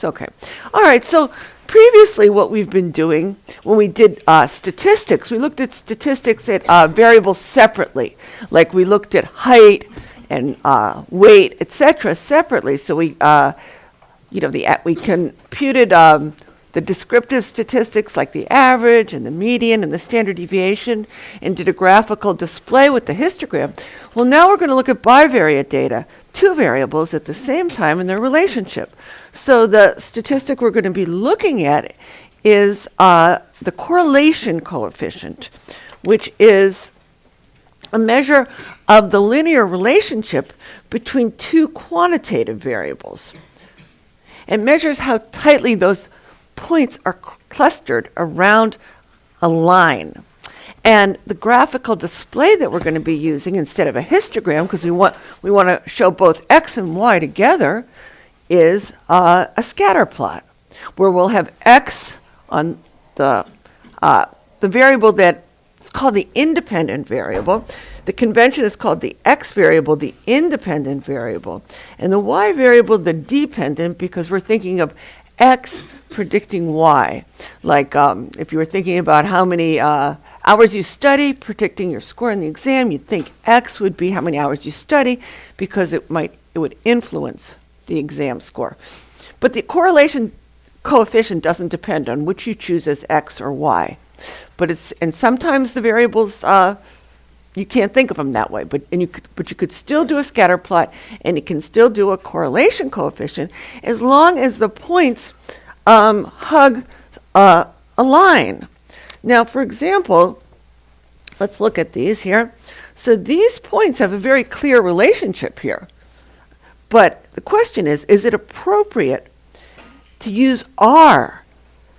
Okay. All right, so previously what we've been doing when we did statistics, we looked at statistics at variables separately. Like we looked at height and weight, etc., separately. So we computed the descriptive statistics like the average and the median and the standard deviation and did a graphical display with the histogram. Well, now we're going to look at bivariate data, two variables at the same time and their relationship. So the statistic we're going to be looking at is the correlation coefficient, which is a measure of the linear relationship between two quantitative variables. It measures how tightly those points are clustered around a line. And the graphical display that we're going to be using instead of a histogram, because we want to show both x and y together, is a scatter plot, where we'll have x on the variable that is called the independent variable. The convention is called the x variable, the independent variable, and the y variable, the dependent, because we're thinking of x predicting y. Like if you were thinking about how many hours you study, predicting your score in the exam, you'd think x would be how many hours you study, because it would influence the exam score. But the correlation coefficient doesn't depend on which you choose as x or y. And sometimes the variables you can't think of them that way, but you could still do a scatter plot, and you can still do a correlation coefficient as long as the points hug a line. Now, for example, let's look at these here. So these points have a very clear relationship here, but the question is it appropriate to use R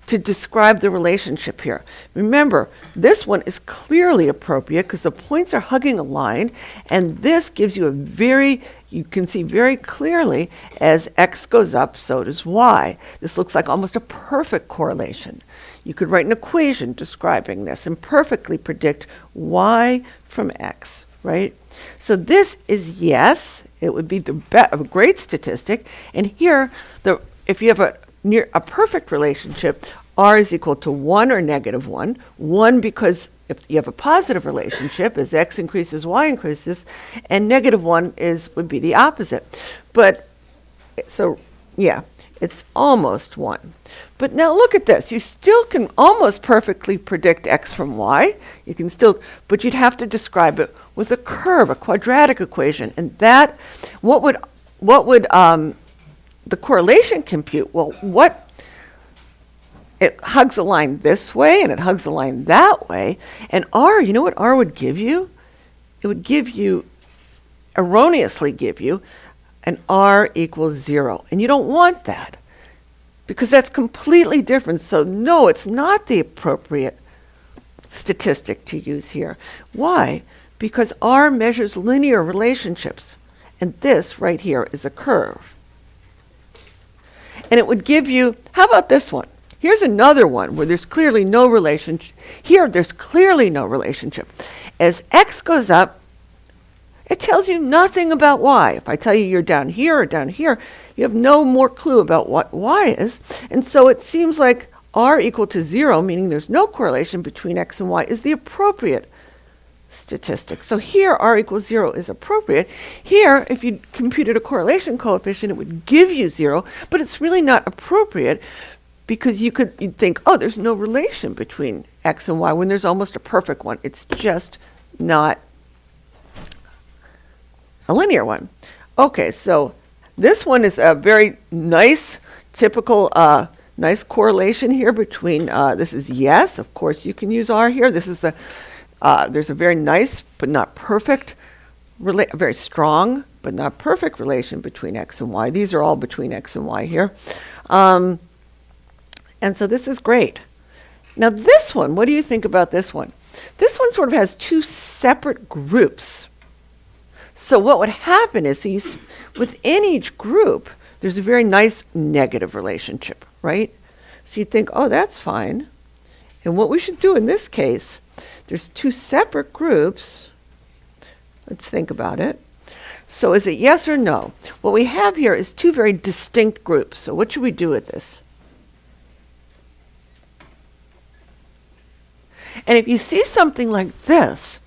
to describe the relationship here? Remember, this one is clearly appropriate because the points are hugging a line, and this gives you you can see very clearly as x goes up, so does y. This looks like almost a perfect correlation. You could write an equation describing this and perfectly predict y from x, right? So this is yes, it would be a great statistic. And here, if you have a perfect relationship, R is equal to 1 or negative 1. 1 because if you have a positive relationship, as x increases, y increases, and negative 1 would be the opposite. But, so, yeah, it's almost 1. But now look at this. You still can almost perfectly predict x from y. You can still, but you'd have to describe it with a curve, a quadratic equation. And that, what would the correlation compute? Well, it hugs a line this way, and it hugs a line that way. And R, you know what R would give you? It would erroneously give you an R equals 0. And you don't want that, because that's completely different. So no, it's not the appropriate statistic to use here. Why? Because R measures linear relationships, and this right here is a curve. And it would give you, how about this one? Here's another one where there's clearly no relationship. Here, there's clearly no relationship. As x goes up, it tells you nothing about y. If I tell you you're down here or down here, you have no more clue about what y is. And so it seems like R equal to 0, meaning there's no correlation between x and y, is the appropriate statistic. So here, R equals 0 is appropriate. Here, if you computed a correlation coefficient, it would give you 0, but it's really not appropriate, because you'd think, oh, there's no relation between x and y when there's almost a perfect one. It's just not a linear one. Okay, so this one is a very nice, typical, nice correlation here between, this is yes, of course you can use R here. This is there's a very nice but not perfect, very strong but not perfect relation between x and y. These are all between x and y here. And so this is great. Now this one, what do you think about this one? This one sort of has two separate groups. So what would happen is, within each group, there's a very nice negative relationship, right? So you think, oh, that's fine. And what we should do in this case, there's two separate groups. Let's think about it. So is it yes or no? What we have here is two very distinct groups. So what should we do with this? And if you see something like this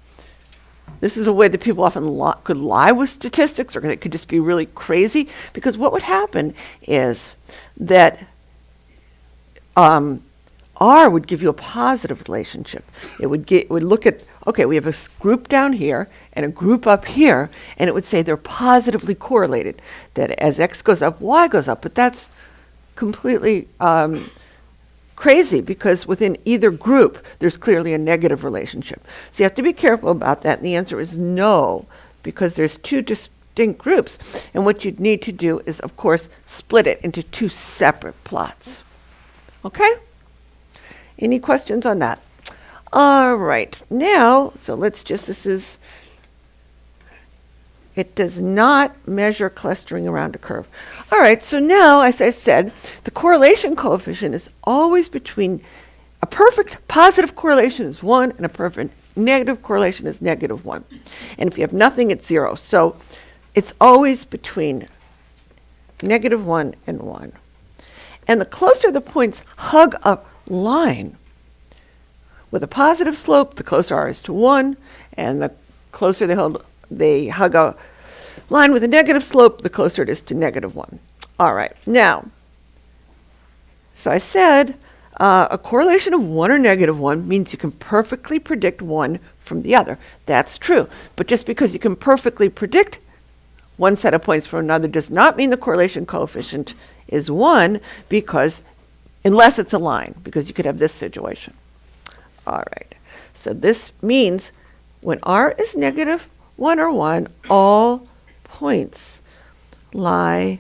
is a way that people often could lie with statistics, or it could just be really crazy, because what would happen is that R would give you a positive relationship. It would look at, okay, we have a group down here and a group up here, and it would say they're positively correlated, that as X goes up, Y goes up. But that's completely crazy, because within either group, there's clearly a negative relationship. So you have to be careful about that. And the answer is no, because there's two distinct groups. And what you'd need to do is, of course, split it into two separate plots. Okay? Any questions on that? All right. Now, so it does not measure clustering around a curve. All right, so now, as I said, the correlation coefficient is always between, a perfect positive correlation is 1, and a perfect negative correlation is -1. And if you have nothing, it's 0. So it's always between -1 and 1. And the closer the points hug a line with a positive slope, the closer R is to 1, and the closer they hug a line with a negative slope, the closer it is to -1. All right, now, so I said a correlation of 1 or -1 means you can perfectly predict one from the other. That's true, but just because you can perfectly predict one set of points from another does not mean the correlation coefficient is 1, because unless it's a line, because you could have this situation. All right, so this means when R is -1 or 1, all points lie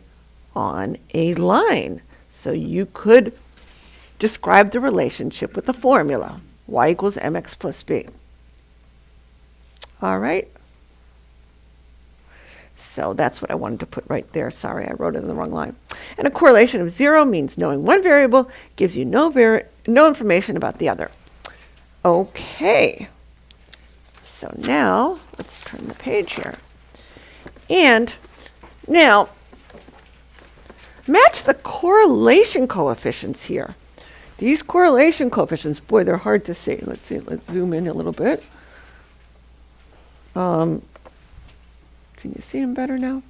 on a line. So you could describe the relationship with the formula, y equals mx plus b. All right. So that's what I wanted to put right there. Sorry, I wrote it in the wrong line. And a correlation of 0 means knowing one variable gives you no information about the other. Okay. So now, let's turn the page here. And now, match the correlation coefficients here. These correlation coefficients, boy, they're hard to see. Let's zoom in a little bit. Can you see them better now?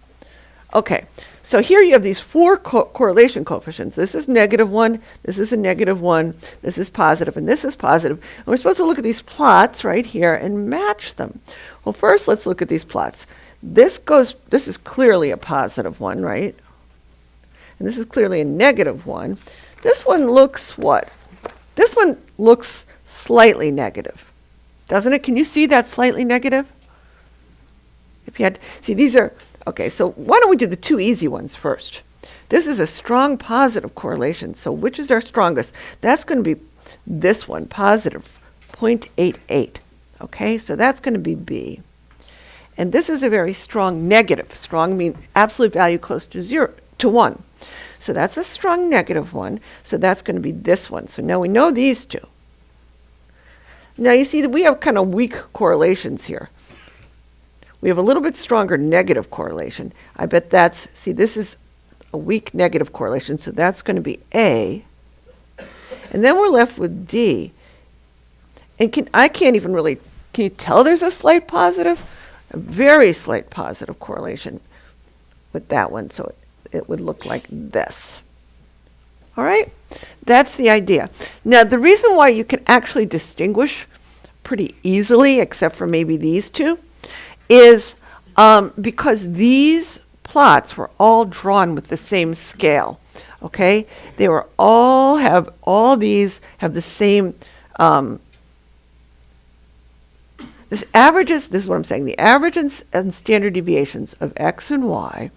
Okay, so here you have these four correlation coefficients. This is -1, this is a -1, this is positive, and this is positive. And we're supposed to look at these plots right here and match them. Well, first let's look at these plots. This is clearly a positive one, right? And this is clearly a -1. This one looks what? This one looks slightly negative, doesn't it? Can you see that slightly negative? If you had, see, these are, okay, so why don't we do the two easy ones first? This is a strong positive correlation, so which is our strongest? That's going to be this one, positive 0.88. Okay, so that's going to be B. And this is a very strong negative. Strong means absolute value close to 1. So that's a strong -1, so that's going to be this one. So now we know these two. Now you see that we have kind of weak correlations here. We have a little bit stronger negative correlation. I bet that's, see, this is a weak negative correlation, so that's going to be A. And then we're left with D. And can you tell there's a slight positive? A very slight positive correlation with that one, so it would look like this. All right? That's the idea. Now, the reason why you can actually distinguish pretty easily, except for maybe these two, is because these plots were all drawn with the same scale. Okay? All these have the same, this is what I'm saying, the averages and standard deviations of X and Y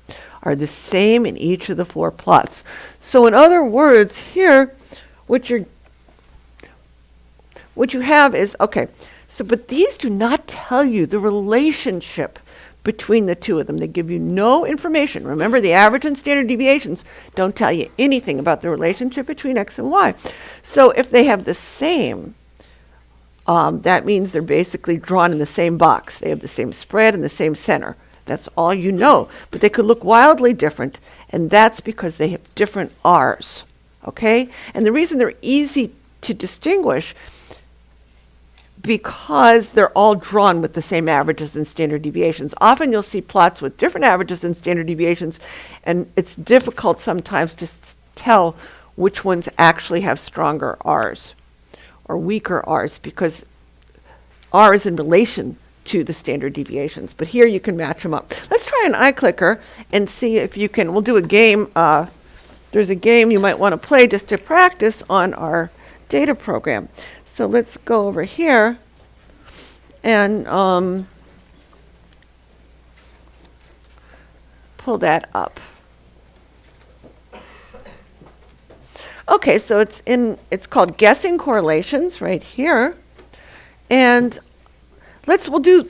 are the same in each of the four plots. So in other words, here, what you have is, okay, so but these do not tell you the relationship between the two of them. They give you no information. Remember, the average and standard deviations don't tell you anything about the relationship between X and Y. So if they have the same, that means they're basically drawn in the same box. They have the same spread and the same center. That's all you know. But they could look wildly different, and that's because they have different R's, okay? And the reason they're easy to distinguish, because they're all drawn with the same averages and standard deviations. Often you'll see plots with different averages and standard deviations, and it's difficult sometimes to tell which ones actually have stronger R's or weaker R's, because R is in relation to the standard deviations. But here you can match them up. Let's try an iClicker and see if you can. We'll do a game. There's a game you might want to play just to practice on our data program. So let's go over here and pull that up. Okay, so it's called Guessing Correlations right here. And we'll do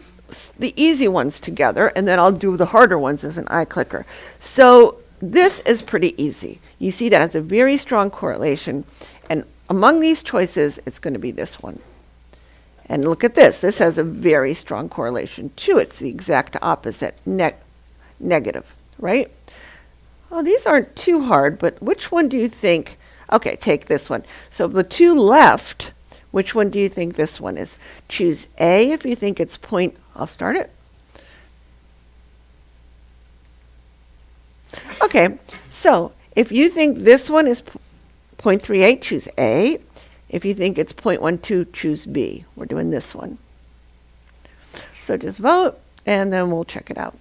the easy ones together, and then I'll do the harder ones as an iClicker. So this is pretty easy. You see that it's a very strong correlation, and among these choices, it's going to be this one. And look at this. This has a very strong correlation too. It's the exact opposite, negative, right? Oh, these aren't too hard, but which one do you think? Okay, take this one. So the two left, which one do you think this one is? Choose A if you think it's point. I'll start it. Okay, so if you think this one is 0.38, choose A. If you think it's 0.12, choose B. We're doing this one. So just vote, and then we'll check it out.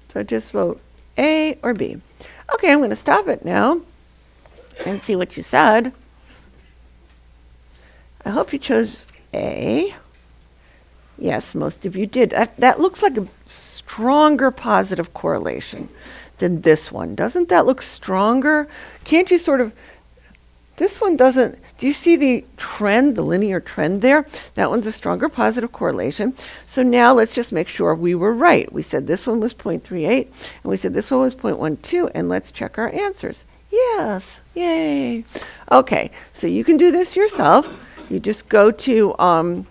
So just vote A or B. Okay, I'm going to stop it now and see what you said. I hope you chose A. Yes, most of you did. That looks like a stronger positive correlation than this one. Doesn't that look stronger? Can't you sort of, this one doesn't, do you see the trend, the linear trend there? That one's a stronger positive correlation. So now let's just make sure we were right. We said this one was 0.38, and we said this one was 0.12, and let's check our answers. Yes, yay. Okay, so you can do this yourself. You just go to,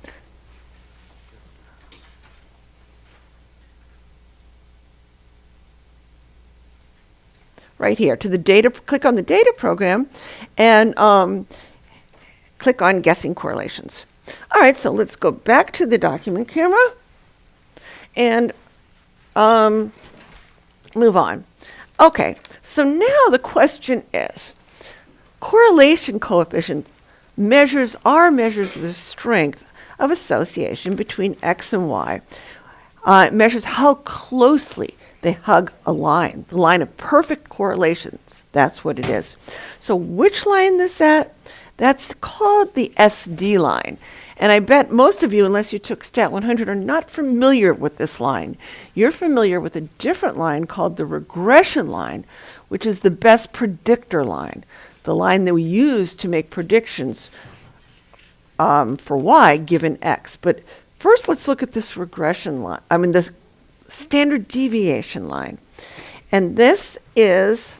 right here to the data, click on the data program, and click on guessing correlations. All right, so let's go back to the document camera and move on. Okay, so now the question is, correlation coefficient measures the strength of association between X and Y. It measures how closely they hug a line, the line of perfect correlations. That's what it is. So which line is that? That's called the SD line. And I bet most of you, unless you took Stat 100, are not familiar with this line. You're familiar with a different line called the regression line, which is the best predictor line, the line that we use to make predictions for Y given X. But first, let's look at this regression line. This standard deviation line. And this is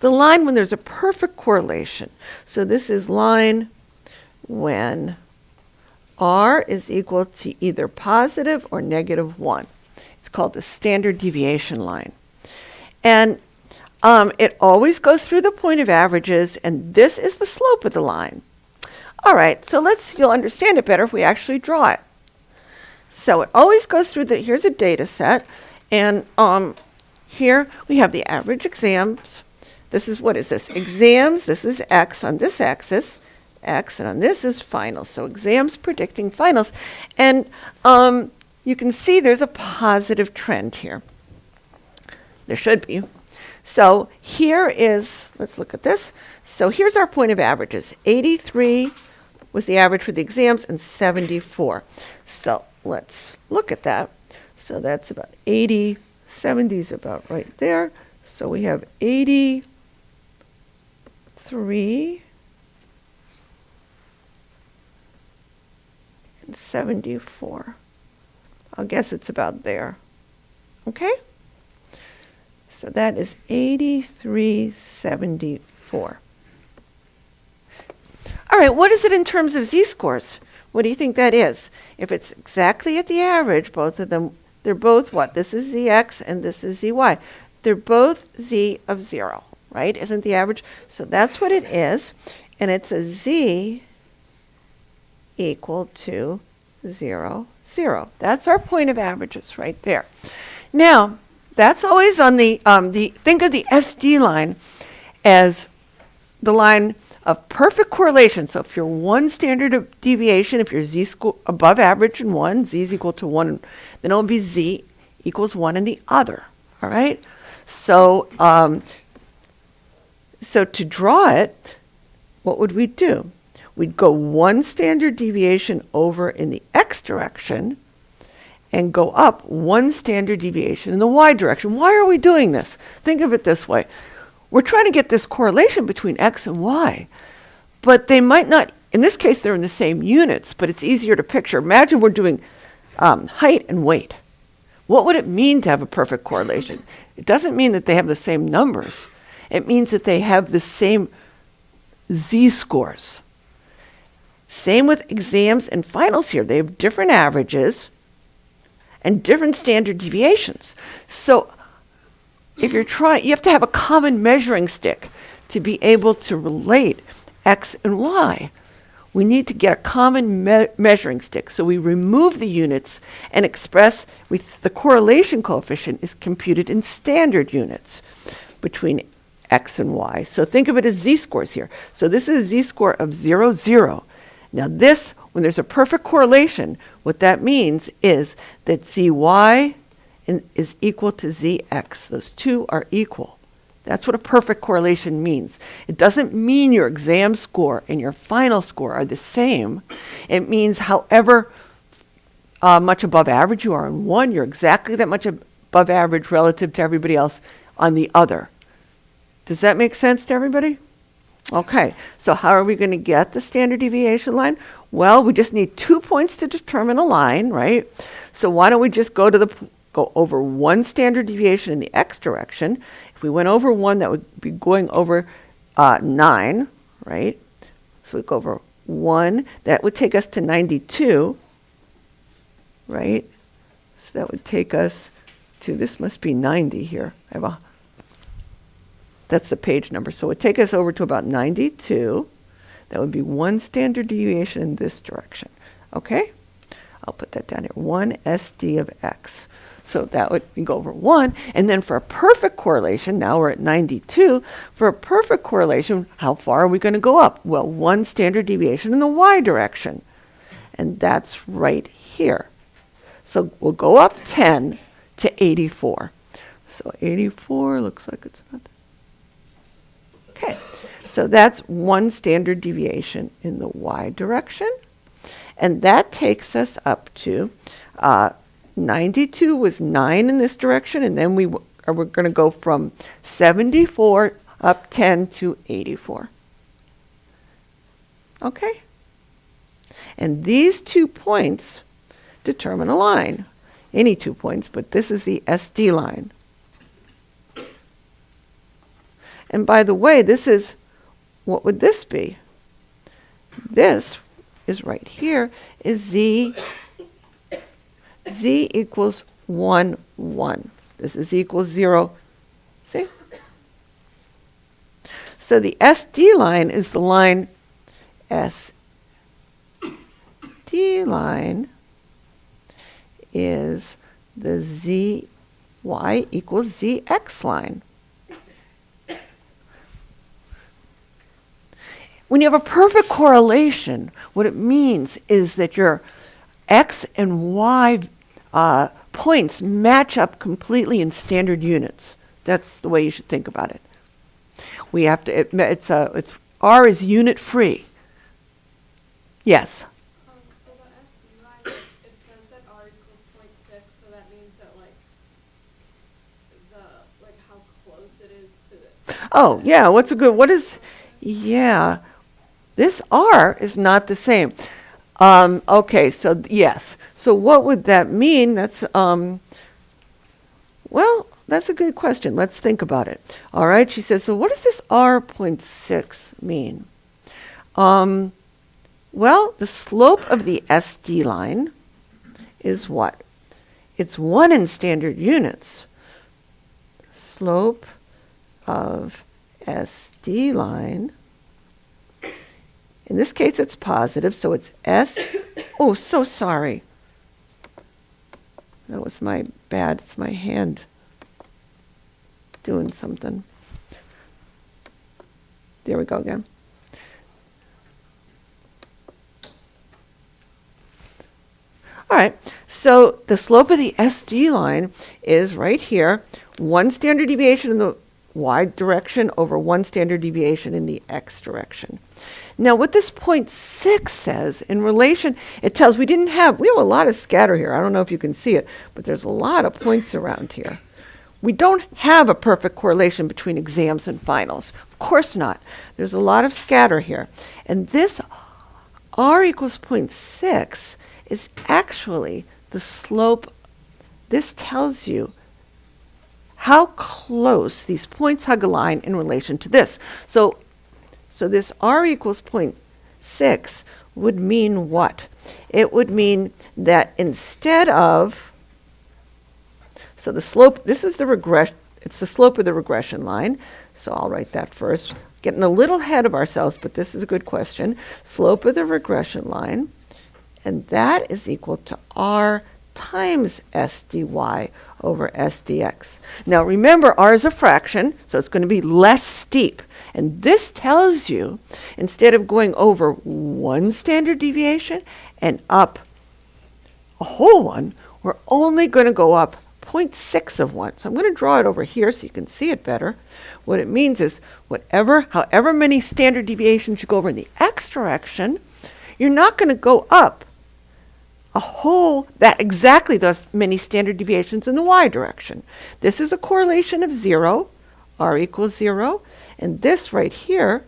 the line when there's a perfect correlation. So this is line when R is equal to either positive or negative 1. It's called the standard deviation line. And it always goes through the point of averages, and this is the slope of the line. All right, so you'll understand it better if we actually draw it. So it always goes through here's a data set, and here we have the average exams. What is this? Exams, this is X on this axis, X, and on this is finals. So exams predicting finals. And you can see there's a positive trend here. There should be. So here is, let's look at this. So here's our point of averages. 83 was the average for the exams and 74. So let's look at that. So that's about 80, 70 is about right there. So we have 83 and 74. I'll guess it's about there. Okay? So that is 8374. All right, what is it in terms of z-scores? What do you think that is? If it's exactly at the average, both of them, they're both what? This is zx and this is zy. They're both z of 0, right? Isn't the average? So that's what it is. And it's a z equal to 0, 0. That's our point of averages right there. Now, that's always on the think of the SD line as the line of perfect correlation. So if you're one standard deviation, if you're z above average in one, z is equal to 1, then it'll be z equals 1 in the other. All right? So, so to draw it, what would we do? We'd go one standard deviation over in the x direction and go up one standard deviation in the y direction. Why are we doing this? Think of it this way. We're trying to get this correlation between x and y, but they might not, in this case, they're in the same units, but it's easier to picture. Imagine we're doing height and weight. What would it mean to have a perfect correlation? It doesn't mean that they have the same numbers. It means that they have the same z-scores. Same with exams and finals here. They have different averages and different standard deviations. So if you're trying, you have to have a common measuring stick to be able to relate x and y. We need to get a common measuring stick. So we remove the units and express with the correlation coefficient is computed in standard units between x and y. So think of it as z-scores here. So this is a z-score of 0, 0. Now this, when there's a perfect correlation, what that means is that zy is equal to zx. Those two are equal. That's what a perfect correlation means. It doesn't mean your exam score and your final score are the same. It means however much above average you are on one, you're exactly that much above average relative to everybody else on the other. Does that make sense to everybody? Okay, so how are we going to get the standard deviation line? Well, we just need 2 points to determine a line, right? So why don't we just go over one standard deviation in the x direction. If we went over 1, that would be going over 9, right? So we go over 1. That would take us to 92, right? So that would take us to, this must be 90 here. That's the page number. So it would take us over to about 92. That would be one standard deviation in this direction. Okay? I'll put that down here. 1 SD of x. So that would go over 1. And then for a perfect correlation, now we're at 92. For a perfect correlation, how far are we going to go up? Well, one standard deviation in the y direction. And that's right here. So we'll go up 10 to 84. So 84 looks like it's about there. Okay, so that's one standard deviation in the y direction. And that takes us up to 92 was 9 in this direction, and then we're going to go from 74 up 10 to 84. Okay? And these 2 points determine a line. Any 2 points, but this is the SD line. And by the way, this is, what would this be? This is right here, is z equals 1, 1. This is equals 0. See? So the SD line is the line, SD line is the zy equals zx line. When you have a perfect correlation, what it means is that your x and y points match up completely in standard units. That's the way you should think about it. We have to. It's R is unit free. Yes. So the SD line, it says that R equals 0.6, so that means that how close it is to the. Oh yeah. Yeah. This R is not the same. Okay, so yes. So what would that mean? That's, well, that's a good question. Let's think about it. All right, she says, so what does this R.6 mean? Well, the slope of the SD line is what? It's 1 in standard units. Slope of SD line, in this case it's positive, so it's S. Oh, so sorry. That was my bad. It's my hand doing something. There we go again. All right, so the slope of the SD line is right here, 1 standard deviation in the y direction over 1 standard deviation in the x direction. Now what this 0.6 says in relation, it tells we have a lot of scatter here. I don't know if you can see it, but there's a lot of points around here. We don't have a perfect correlation between exams and finals. Of course not. There's a lot of scatter here. And this r equals 0.6 is actually the slope. This tells you how close these points hug a line in relation to this. So this r equals 0.6 would mean what? It would mean that instead of, so the slope, this is the regression, it's the slope of the regression line. So I'll write that first. Getting a little ahead of ourselves, but this is a good question. Slope of the regression line, and that is equal to r times s dy over s dx. Now remember, r is a fraction, so it's going to be less steep. And this tells you, instead of going over 1 standard deviation and up a whole one, we're only going to go up 0.6 of 1. So I'm going to draw it over here so you can see it better. What it means is however many standard deviations you go over in the x direction, you're not going to go up exactly those many standard deviations in the y direction. This is a correlation of 0, r equals 0, and this right here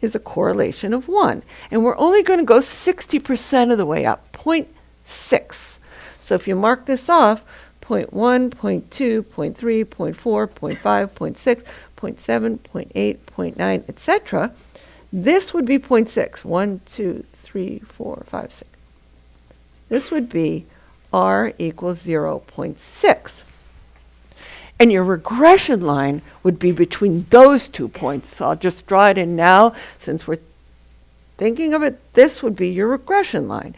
is a correlation of 1. And we're only going to go 60% of the way up, 0.6. So if you mark this off, 0.1, 0.2, 0.3, 0.4, 0.5, 0.6, 0.7, 0.8, 0.9, etc., this would be 0.6. 1, 2, 3, 4, 5, 6. This would be r equals 0.6. And your regression line would be between those 2 points. So I'll just draw it in now. Since we're thinking of it, this would be your regression line.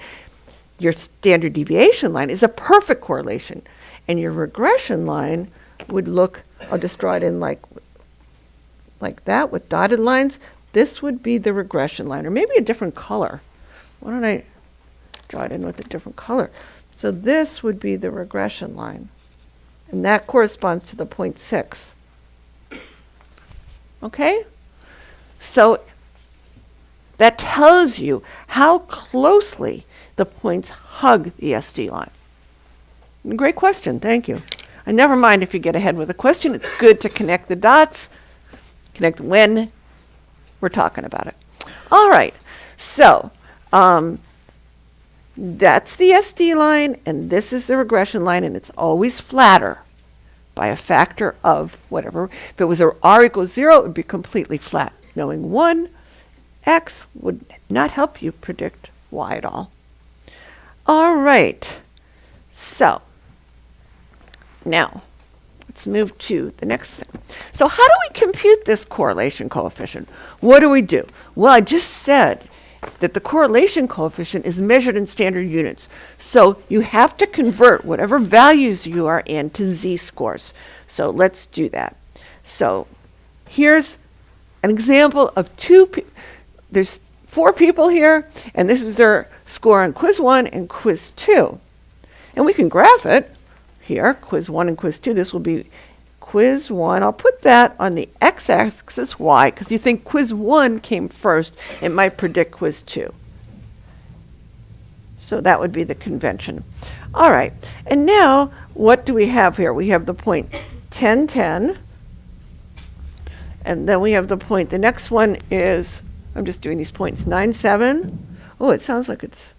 Your standard deviation line is a perfect correlation. And your regression line would look, I'll just draw it in like that with dotted lines. This would be the regression line, or maybe a different color. Why don't I draw it in with a different color? So this would be the regression line. And that corresponds to the 0.6. Okay? So that tells you how closely the points hug the SD line. Great question, thank you. And never mind if you get ahead with a question, it's good to connect the dots, connect when we're talking about it. All right, so that's the SD line, and this is the regression line, and it's always flatter by a factor of whatever. If it was r equals 0, it would be completely flat. Knowing 1, x would not help you predict y at all. All right, so now let's move to the next thing. So how do we compute this correlation coefficient? What do we do? Well, I just said that the correlation coefficient is measured in standard units. So you have to convert whatever values you are in to z-scores. So let's do that. So here's an example of there's 4 people here, and this is their score on quiz 1 and quiz 2. And we can graph it here, quiz 1 and quiz 2. This will be quiz 1. I'll put that on the x-axis y, because you think quiz 1 came first, it might predict quiz 2. So that would be the convention. All right, and now what do we have here? We have the point 10, 10, and then we have the point, the next one is, I'm just doing these points, 9, 7. Oh, it sounds like it's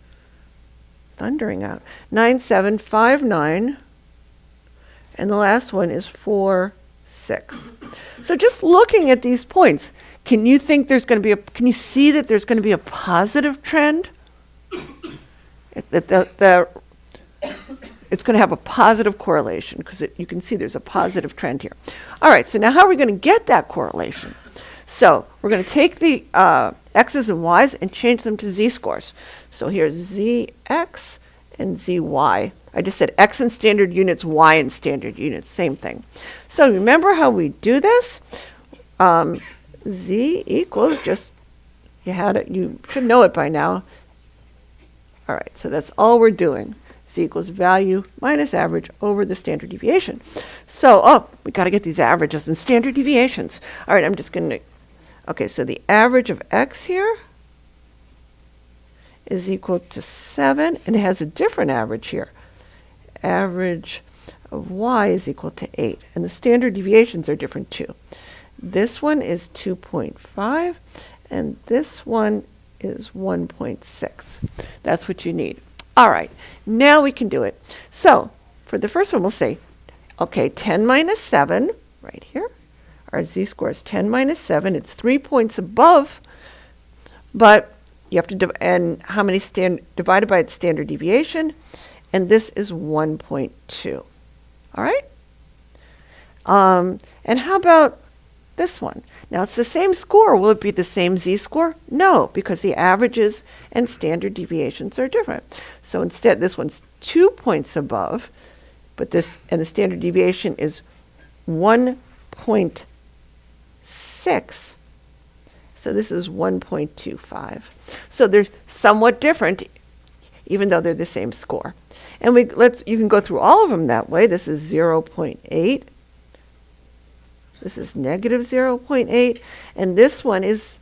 thundering out. 9, 7, 5, 9. And the last one is 4, 6. So just looking at these points, can you see that there's going to be a positive trend? It's going to have a positive correlation because you can see there's a positive trend here. All right, so now how are we going to get that correlation? So we're going to take the x's and y's and change them to z-scores. So here's zx and zy. I just said x in standard units, y in standard units, same thing. So remember how we do this? Z equals just, you should know it by now. All right, so that's all we're doing. Z equals value minus average over the standard deviation. So, we got to get these averages and standard deviations. All right, I'm just going to, okay, so the average of x here is equal to 7, and it has a different average here. Average of y is equal to 8, and the standard deviations are different too. This one is 2.5, and this one is 1.6. That's what you need. All right, now we can do it. So for the first one, we'll say, okay, 10 minus 7, right here. Our z-score is 10 minus 7. It's 3 points above, but you have to, and how many divided by its standard deviation, and this is 1.2. All right? And how about this one? Now it's the same score. Will it be the same z-score? No, because the averages and standard deviations are different. So instead, this one's 2 points above, but this, and the standard deviation is 1.6. So this is 1.25. So they're somewhat different, even though they're the same score. And you can go through all of them that way. This is 0.8. This is negative 0.8, and this one is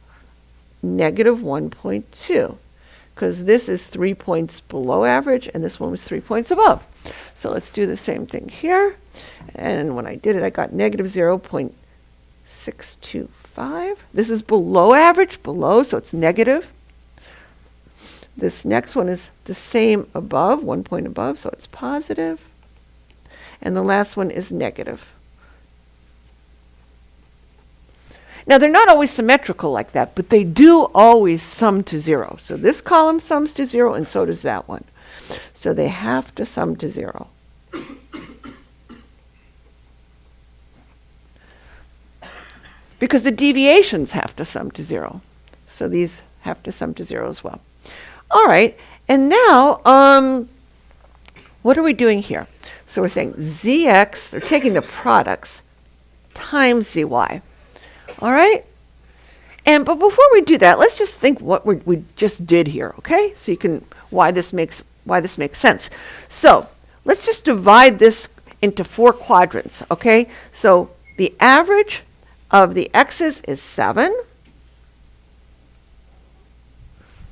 negative 1.2, because this is 3 points below average, and this one was 3 points above. So let's do the same thing here. And when I did it, I got negative 0.625. This is below average, so it's negative. This next one is the same above, 1 point above, so it's positive. And the last one is negative. Now, they're not always symmetrical like that, but they do always sum to 0. So this column sums to 0, and so does that one. So they have to sum to 0. Because the deviations have to sum to 0. So these have to sum to 0 as well. All right, and now, what are we doing here? So we're saying zx, they're taking the products, times zy. All right? But before we do that, let's just think what we just did here, okay? So you can, why this makes sense. So let's just divide this into 4 quadrants, okay? So the average of the x's is 7.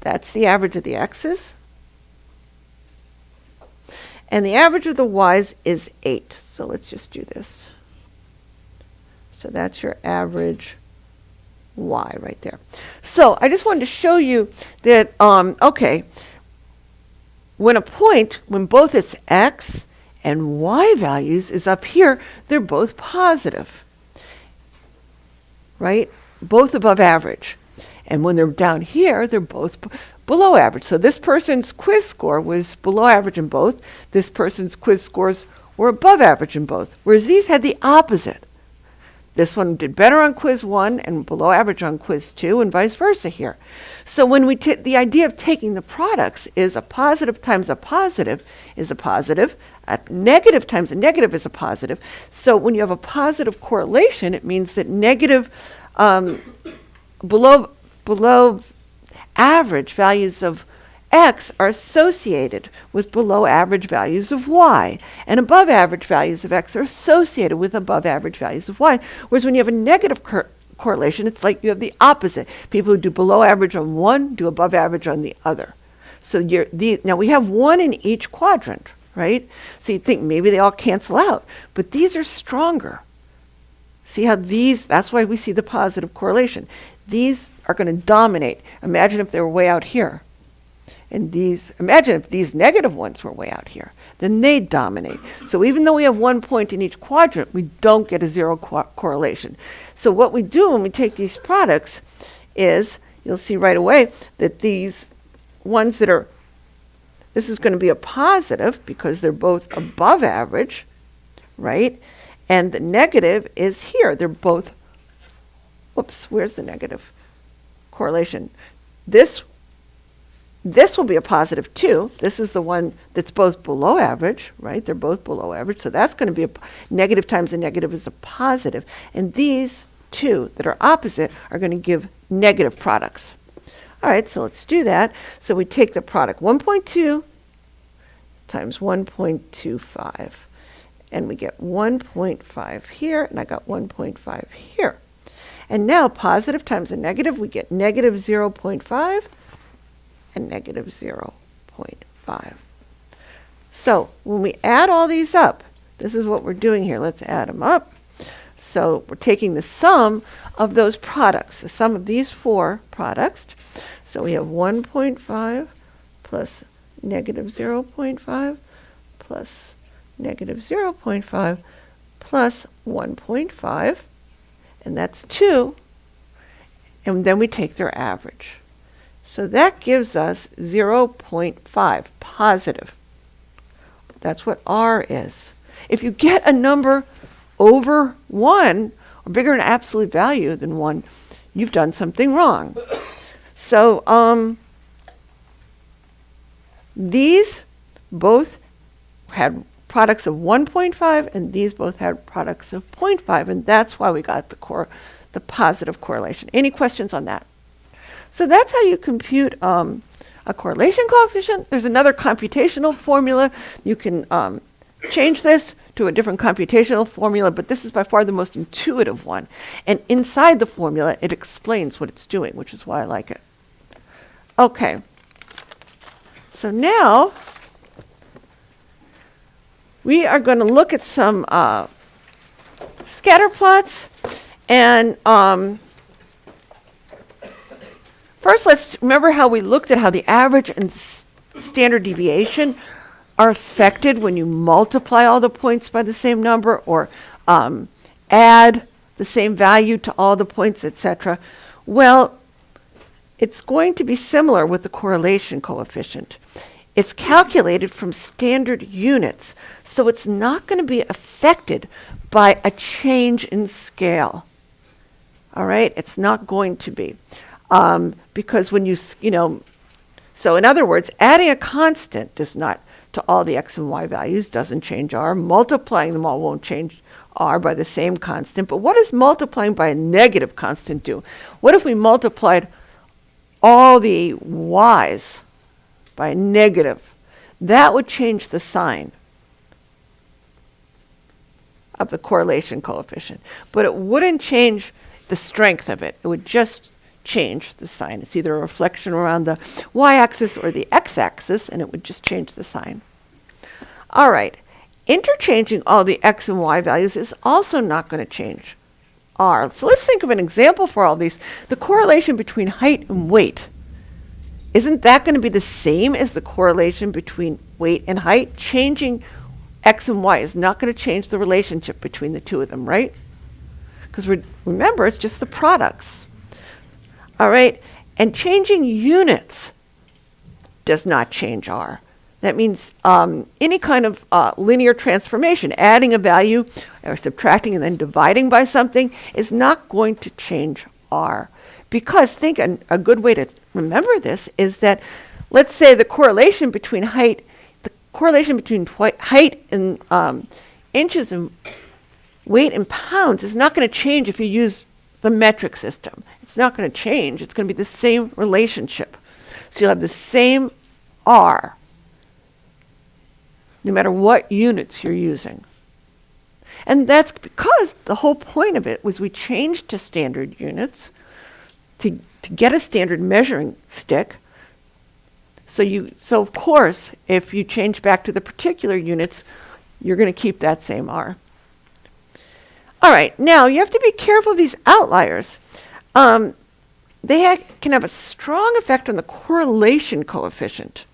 That's the average of the x's. And the average of the y's is 8. So let's just do this. So that's your average y right there. So I just wanted to show you that, okay, when both its x and y values is up here, they're both positive, right? Both above average. And when they're down here, they're both below average. So this person's quiz score was below average in both. This person's quiz scores were above average in both. Whereas these had the opposite. This one did better on quiz 1 and below average on quiz 2, and vice versa here. So when the idea of taking the products is a positive times a positive is a positive, a negative times a negative is a positive. So when you have a positive correlation, it means that negative below average values of x are associated with below average values of y, and above average values of x are associated with above average values of y. Whereas when you have a negative correlation, it's like you have the opposite. People who do below average on one do above average on the other. So now we have 1 in each quadrant, right? So you'd think maybe they all cancel out, but these are stronger. See how that's why we see the positive correlation. These are going to dominate. Imagine if they were way out here. And these, imagine if these negative ones were way out here, then they'd dominate. So even though we have 1 point in each quadrant, we don't get a zero correlation. So what we do when we take these products is, you'll see right away that these ones that are, this is going to be a positive because they're both above average, right? And the negative is here. They're both, whoops, where's the negative correlation? This will be a positive too. This is the one that's both below average, right? They're both below average. So that's going to be a negative times a negative is a positive. And these two that are opposite are going to give negative products. All right, so let's do that. So we take the product 1.2 times 1.25. And we get 1.5 here, and I got 1.5 here. And now positive times a negative, we get negative 0.5 and negative 0.5. So when we add all these up, this is what we're doing here. Let's add them up. So we're taking the sum of those products, the sum of these four products. So we have 1.5 plus negative 0.5 plus negative 0.5 plus 1.5, and that's 2. And then we take their average. So that gives us 0.5 positive. That's what R is. If you get a number over 1 or bigger in absolute value than 1, you've done something wrong. So these both had products of 1.5 and these both had products of 0.5, and that's why we got the positive correlation. Any questions on that? So that's how you compute a correlation coefficient. There's another computational formula. You can change this to a different computational formula, but this is by far the most intuitive one. And inside the formula, it explains what it's doing, which is why I like it. Okay. So now we are going to look at some scatter plots. And first, let's remember how we looked at how the average and standard deviation are affected when you multiply all the points by the same number or add the same value to all the points, etc. Well, it's going to be similar with the correlation coefficient. It's calculated from standard units, so it's not going to be affected by a change in scale. All right? It's not going to be. Because when so in other words, adding a constant does not, to all the x and y values, doesn't change r. Multiplying them all won't change r by the same constant. But what does multiplying by a negative constant do? What if we multiplied all the y's by a negative? That would change the sign of the correlation coefficient. But it wouldn't change the strength of it. It would just change the sign. It's either a reflection around the y-axis or the x-axis, and it would just change the sign. All right. Interchanging all the x and y values is also not going to change r. So let's think of an example for all these. The correlation between height and weight. Isn't that going to be the same as the correlation between weight and height? Changing x and y is not going to change the relationship between the two of them, right? Because remember, it's just the products. All right, and changing units does not change r. That means any kind of linear transformation, adding a value or subtracting and then dividing by something is not going to change r. Because think a good way to remember this is that, let's say the correlation between height in inches and weight in pounds is not going to change if you use the metric system. It's not going to change. It's going to be the same relationship. So you'll have the same R, no matter what units you're using. And that's because the whole point of it was we changed to standard units to get a standard measuring stick. So of course, if you change back to the particular units, you're going to keep that same R. All right, now you have to be careful of these outliers. They can have a strong effect on the correlation coefficient.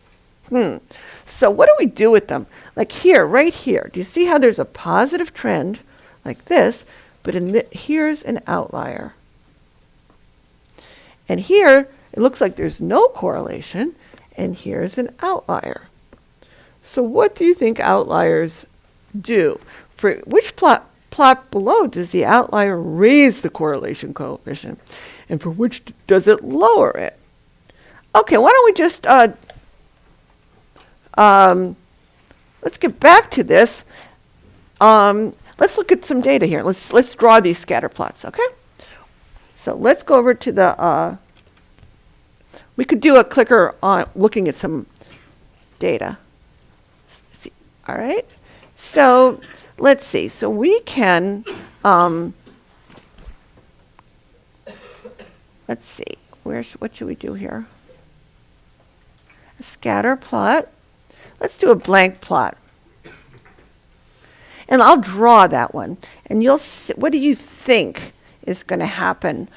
So what do we do with them? Like here, right here, do you see how there's a positive trend like this, but here's an outlier. And here, it looks like there's no correlation, and here's an outlier. So what do you think outliers do? For which plot below does the outlier raise the correlation coefficient? And for which does it lower it? Okay, why don't we just, let's get back to this. Let's look at some data here. Let's draw these scatter plots, okay? So let's go over to the, we could do a clicker on looking at some data. All right, so let's see. So we can, let's see, what should we do here? A scatter plot. Let's do a blank plot. And I'll draw that one. And you'll see, what do you think is going to happen?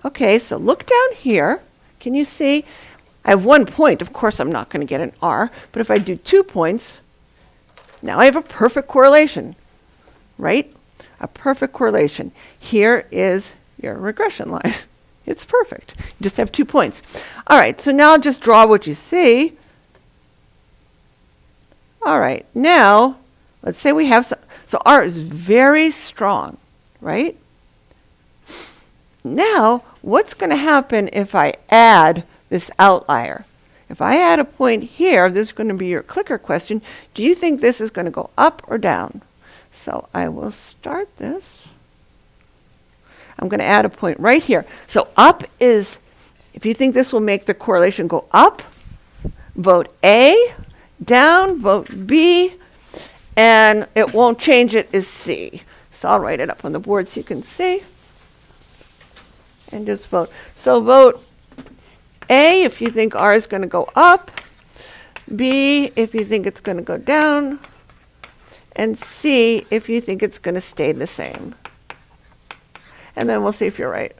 Okay, so look down here. Can you see? I have 1 point. Of course, I'm not going to get an R. But if I do 2 points, now I have a perfect correlation, right? A perfect correlation. Here is your regression line. It's perfect. You just have 2 points. All right, so now just draw what you see. All right, now let's say we have so R is very strong, right? Now, what's going to happen if I add this outlier? If I add a point here, this is going to be your clicker question. Do you think this is going to go up or down? So I will start this. I'm going to add a point right here. So up is, if you think this will make the correlation go up, vote A. Down, vote B. And it won't change it is C. So I'll write it up on the board so you can see. And just vote. So vote A if you think R is going to go up, B if you think it's going to go down, and C if you think it's going to stay the same. And then we'll see if you're right.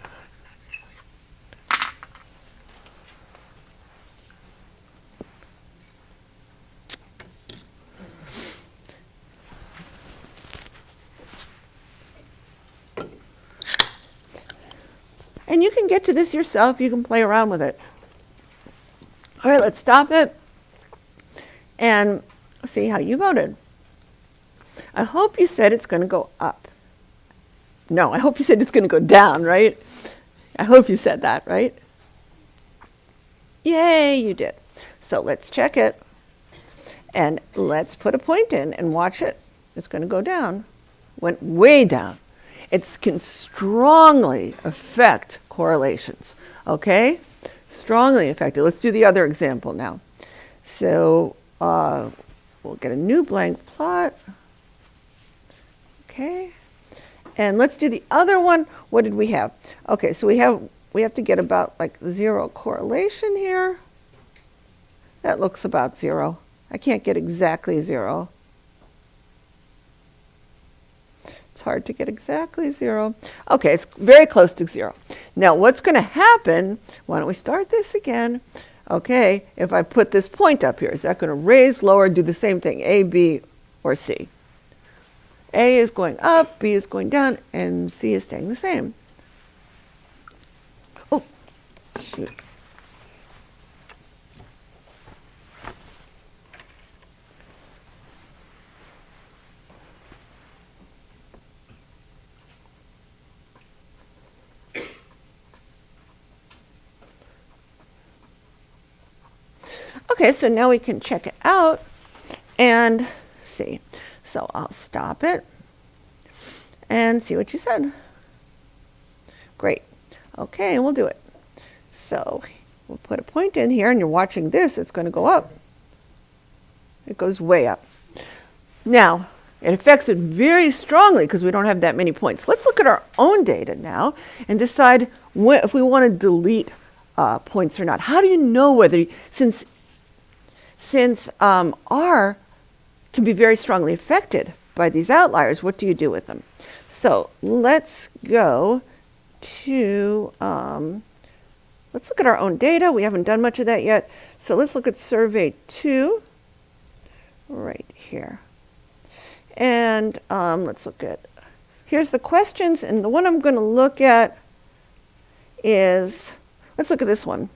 And you can get to this yourself. You can play around with it. All right, let's stop it and see how you voted. I hope you said it's going to go up. No, I hope you said it's going to go down, right? I hope you said that, right? Yay, you did. So let's check it. And let's put a point in and watch it. It's going to go down. Went way down. It can strongly affect correlations, okay? Strongly affected. Let's do the other example now. So we'll get a new blank plot. Okay. And let's do the other one. What did we have? Okay, so we have to get about like 0 correlation here. That looks about 0. I can't get exactly 0. It's hard to get exactly 0. Okay, it's very close to 0. Now, what's going to happen, why don't we start this again? Okay, if I put this point up here, is that going to raise, lower, do the same thing, A, B, or C? A is going up, B is going down, and C is staying the same. Oh, shoot. Okay, so now we can check it out and see. So I'll stop it and see what you said. Great. Okay, we'll do it. So we'll put a point in here, and you're watching this. It's going to go up. It goes way up. Now, it affects it very strongly because we don't have that many points. Let's look at our own data now and decide if we want to delete points or not. How do you know whether, since R can be very strongly affected by these outliers, what do you do with them? So let's go to let's look at our own data. We haven't done much of that yet. So let's look at survey 2 right here. And let's look at, here's the questions. And the one I'm going to look at is, let's look at this one.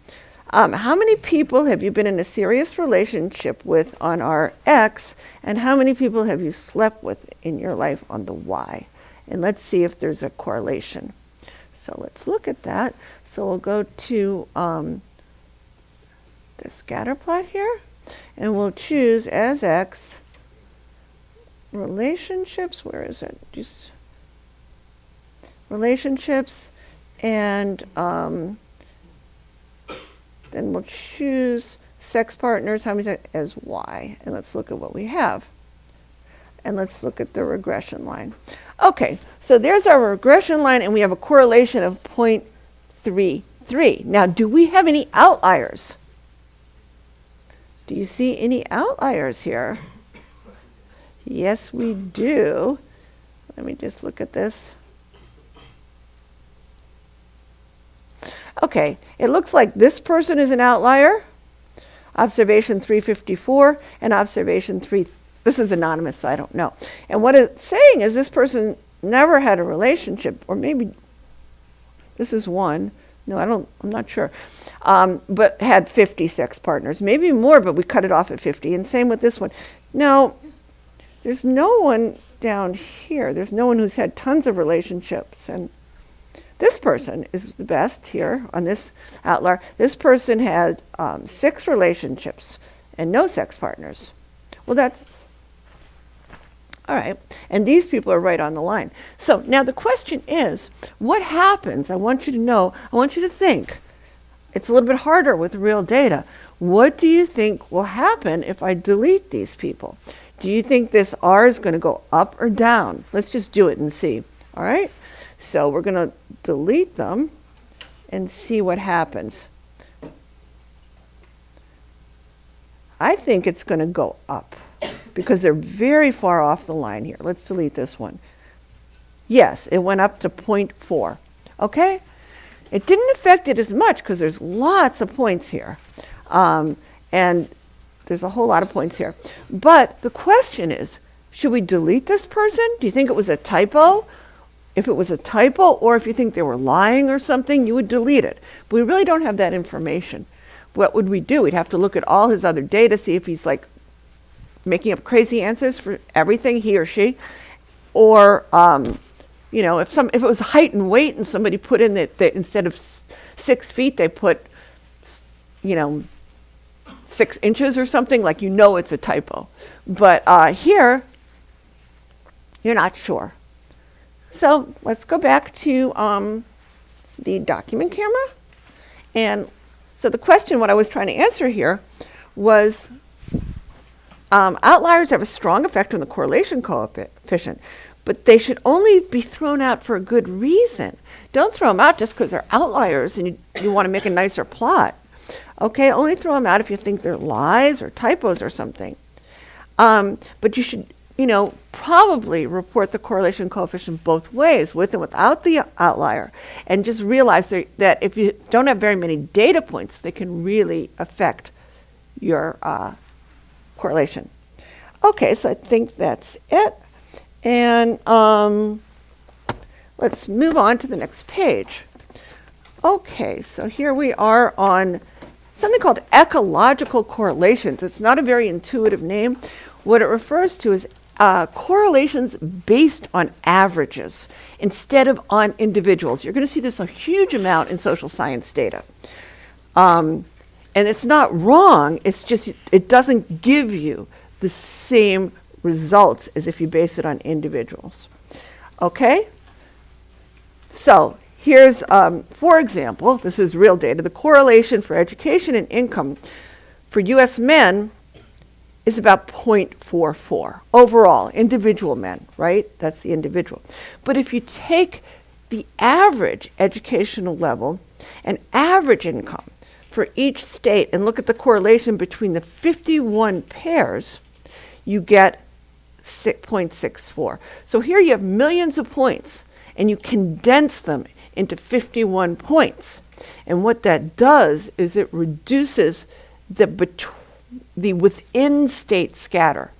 How many people have you been in a serious relationship with on our X, and how many people have you slept with in your life on the Y? And let's see if there's a correlation. So let's look at that. So we'll go to the scatter plot here, and we'll choose as X relationships. Where is it? Just relationships, and then we'll choose sex partners, how many as Y, and let's look at what we have. And let's look at the regression line. Okay, so there's our regression line, and we have a correlation of 0.33. Now, do we have any outliers? Do you see any outliers here? Yes, we do. Let me just look at this. Okay, it looks like this person is an outlier, observation 354, and observation 3, this is anonymous, so I don't know. And what it's saying is this person never had a relationship, or maybe this is one, no, I'm not sure, but had 50 sex partners, maybe more, but we cut it off at 50, and same with this one. Now, there's no one down here, there's no one who's had tons of relationships, and this person is the best here on this outlier. This person had 6 relationships and no sex partners. Well, that's all right. And these people are right on the line. So now the question is, what happens? I want you to know, I want you to think. It's a little bit harder with real data. What do you think will happen if I delete these people? Do you think this R is going to go up or down? Let's just do it and see. All right? So we're going to delete them and see what happens. I think it's going to go up because they're very far off the line here. Let's delete this one. Yes, it went up to 0.4. Okay? It didn't affect it as much because there's lots of points here. And there's a whole lot of points here. But the question is, should we delete this person? Do you think it was a typo? If it was a typo, or if you think they were lying or something, you would delete it. But we really don't have that information. What would we do? We'd have to look at all his other data, see if he's like making up crazy answers for everything, he or she. Or, you know, if it was height and weight and somebody put in that instead of 6 feet, they put, you know, 6 inches or something, like, you know it's a typo. But here, you're not sure. So let's go back to the document camera. And so the question, what I was trying to answer here was, outliers have a strong effect on the correlation coefficient, but they should only be thrown out for a good reason. Don't throw them out just because they're outliers and you want to make a nicer plot. Okay, only throw them out if you think they're lies or typos or something. But you should, you know, probably report the correlation coefficient both ways, with and without the outlier, and just realize that if you don't have very many data points, they can really affect your correlation. Okay, so I think that's it. And let's move on to the next page. Okay, so here we are on something called ecological correlations. It's not a very intuitive name. What it refers to is correlations based on averages instead of on individuals. You're going to see this a huge amount in social science data. And it's not wrong, it's just it doesn't give you the same results as if you base it on individuals. Okay? So here's, for example, this is real data, the correlation for education and income for US men is about 0.44 overall, individual men, right? That's the individual. But if you take the average educational level and average income for each state and look at the correlation between the 51 pairs, you get 0.64. So here you have millions of points and you condense them into 51 points. And what that does is it reduces the within state scatter.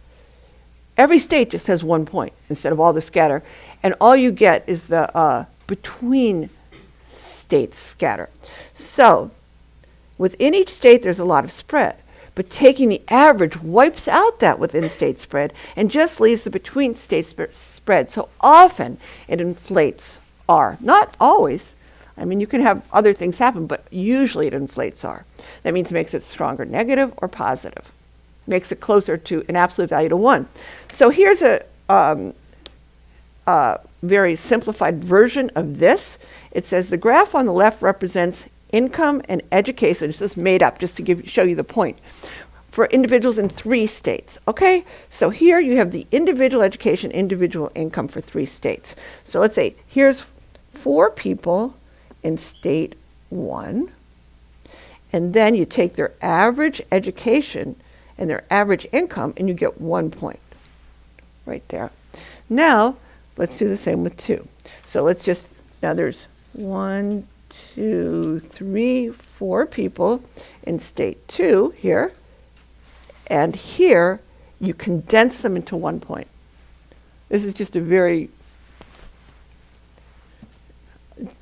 Every state just has 1 point instead of all the scatter. And all you get is the between state scatter. So within each state, there's a lot of spread. But taking the average wipes out that within state spread and just leaves the between state spread. So often it inflates R. Not always. I mean, you can have other things happen, but usually it inflates R. That means it makes it stronger negative or positive. Makes it closer to an absolute value to 1. So here's a very simplified version of this. It says the graph on the left represents income and education. It's just made up just to show you the point. For individuals in 3 states. Okay, so here you have the individual education, individual income for 3 states. So let's say here's 4 people in state 1. And then you take their average education and their average income, and you get 1 point right there. Now, let's do the same with 2. So let's just, now there's 1, 2, 3, 4 people in state 2 here. And here, you condense them into 1 point. This is just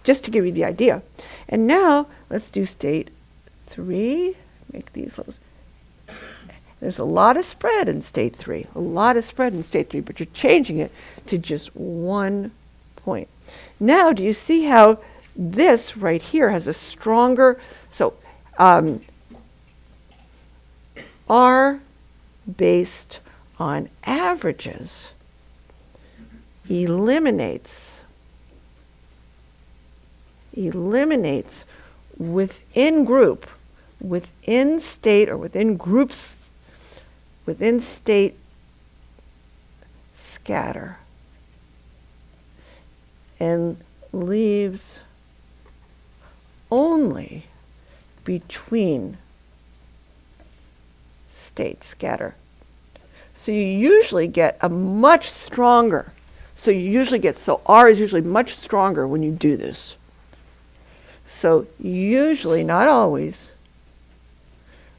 just to give you the idea. And now, let's do state 3. Make these little. There's a lot of spread in state 3, a lot of spread in state 3, but you're changing it to just 1 point. Now, do you see how this right here has a stronger, so R based on averages eliminates within group, within state, or within groups, within state scatter, and leaves only between state scatter. So you usually get a much stronger, so R is usually much stronger when you do this. So usually, not always,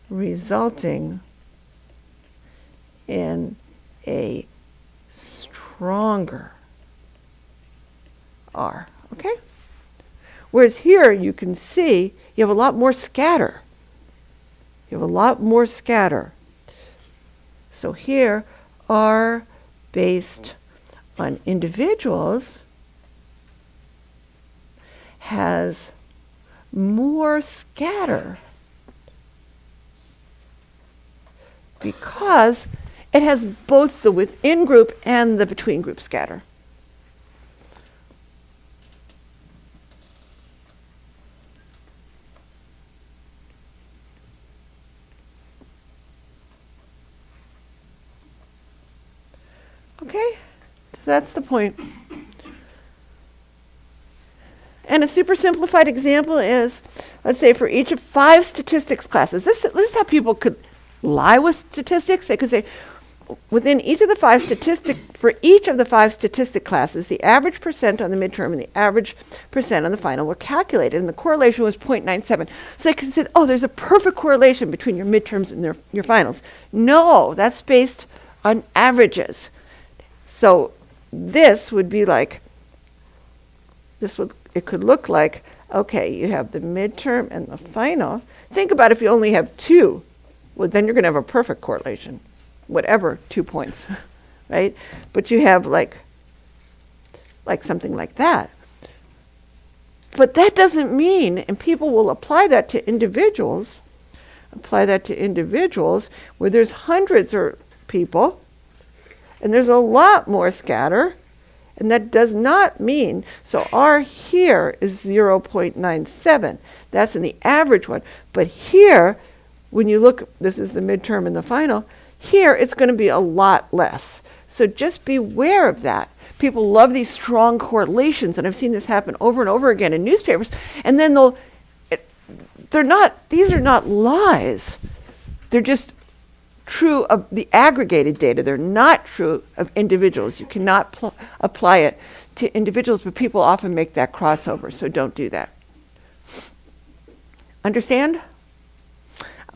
resulting in a stronger R, okay? Whereas here you can see you have a lot more scatter. You have a lot more scatter. So here, R based on individuals has more scatter because it has both the within group and the between group scatter. Okay, so that's the point. And a super simplified example is, let's say for each of 5 statistics classes, this is how people could lie with statistics. They could say, within each of the 5 for each of the 5 statistic classes, the average percent on the midterm and the average percent on the final were calculated, and the correlation was 0.97. So they could say, oh, there's a perfect correlation between your midterms and your finals. No, that's based on averages. So this would be like, it could look like, okay, you have the midterm and the final. Think about if you only have 2. Well, then you're going to have a perfect correlation, whatever 2 points, right? But you have like something like that. But that doesn't mean, and people will apply that to individuals, where there's hundreds of people, and there's a lot more scatter, and that does not mean, so R here is 0.97. That's in the average one. But here, when you look, this is the midterm and the final, here it's going to be a lot less. So just beware of that. People love these strong correlations, and I've seen this happen over and over again in newspapers, and then these are not lies. They're just true of the aggregated data. They're not true of individuals. You cannot apply it to individuals, but people often make that crossover, so don't do that. Understand?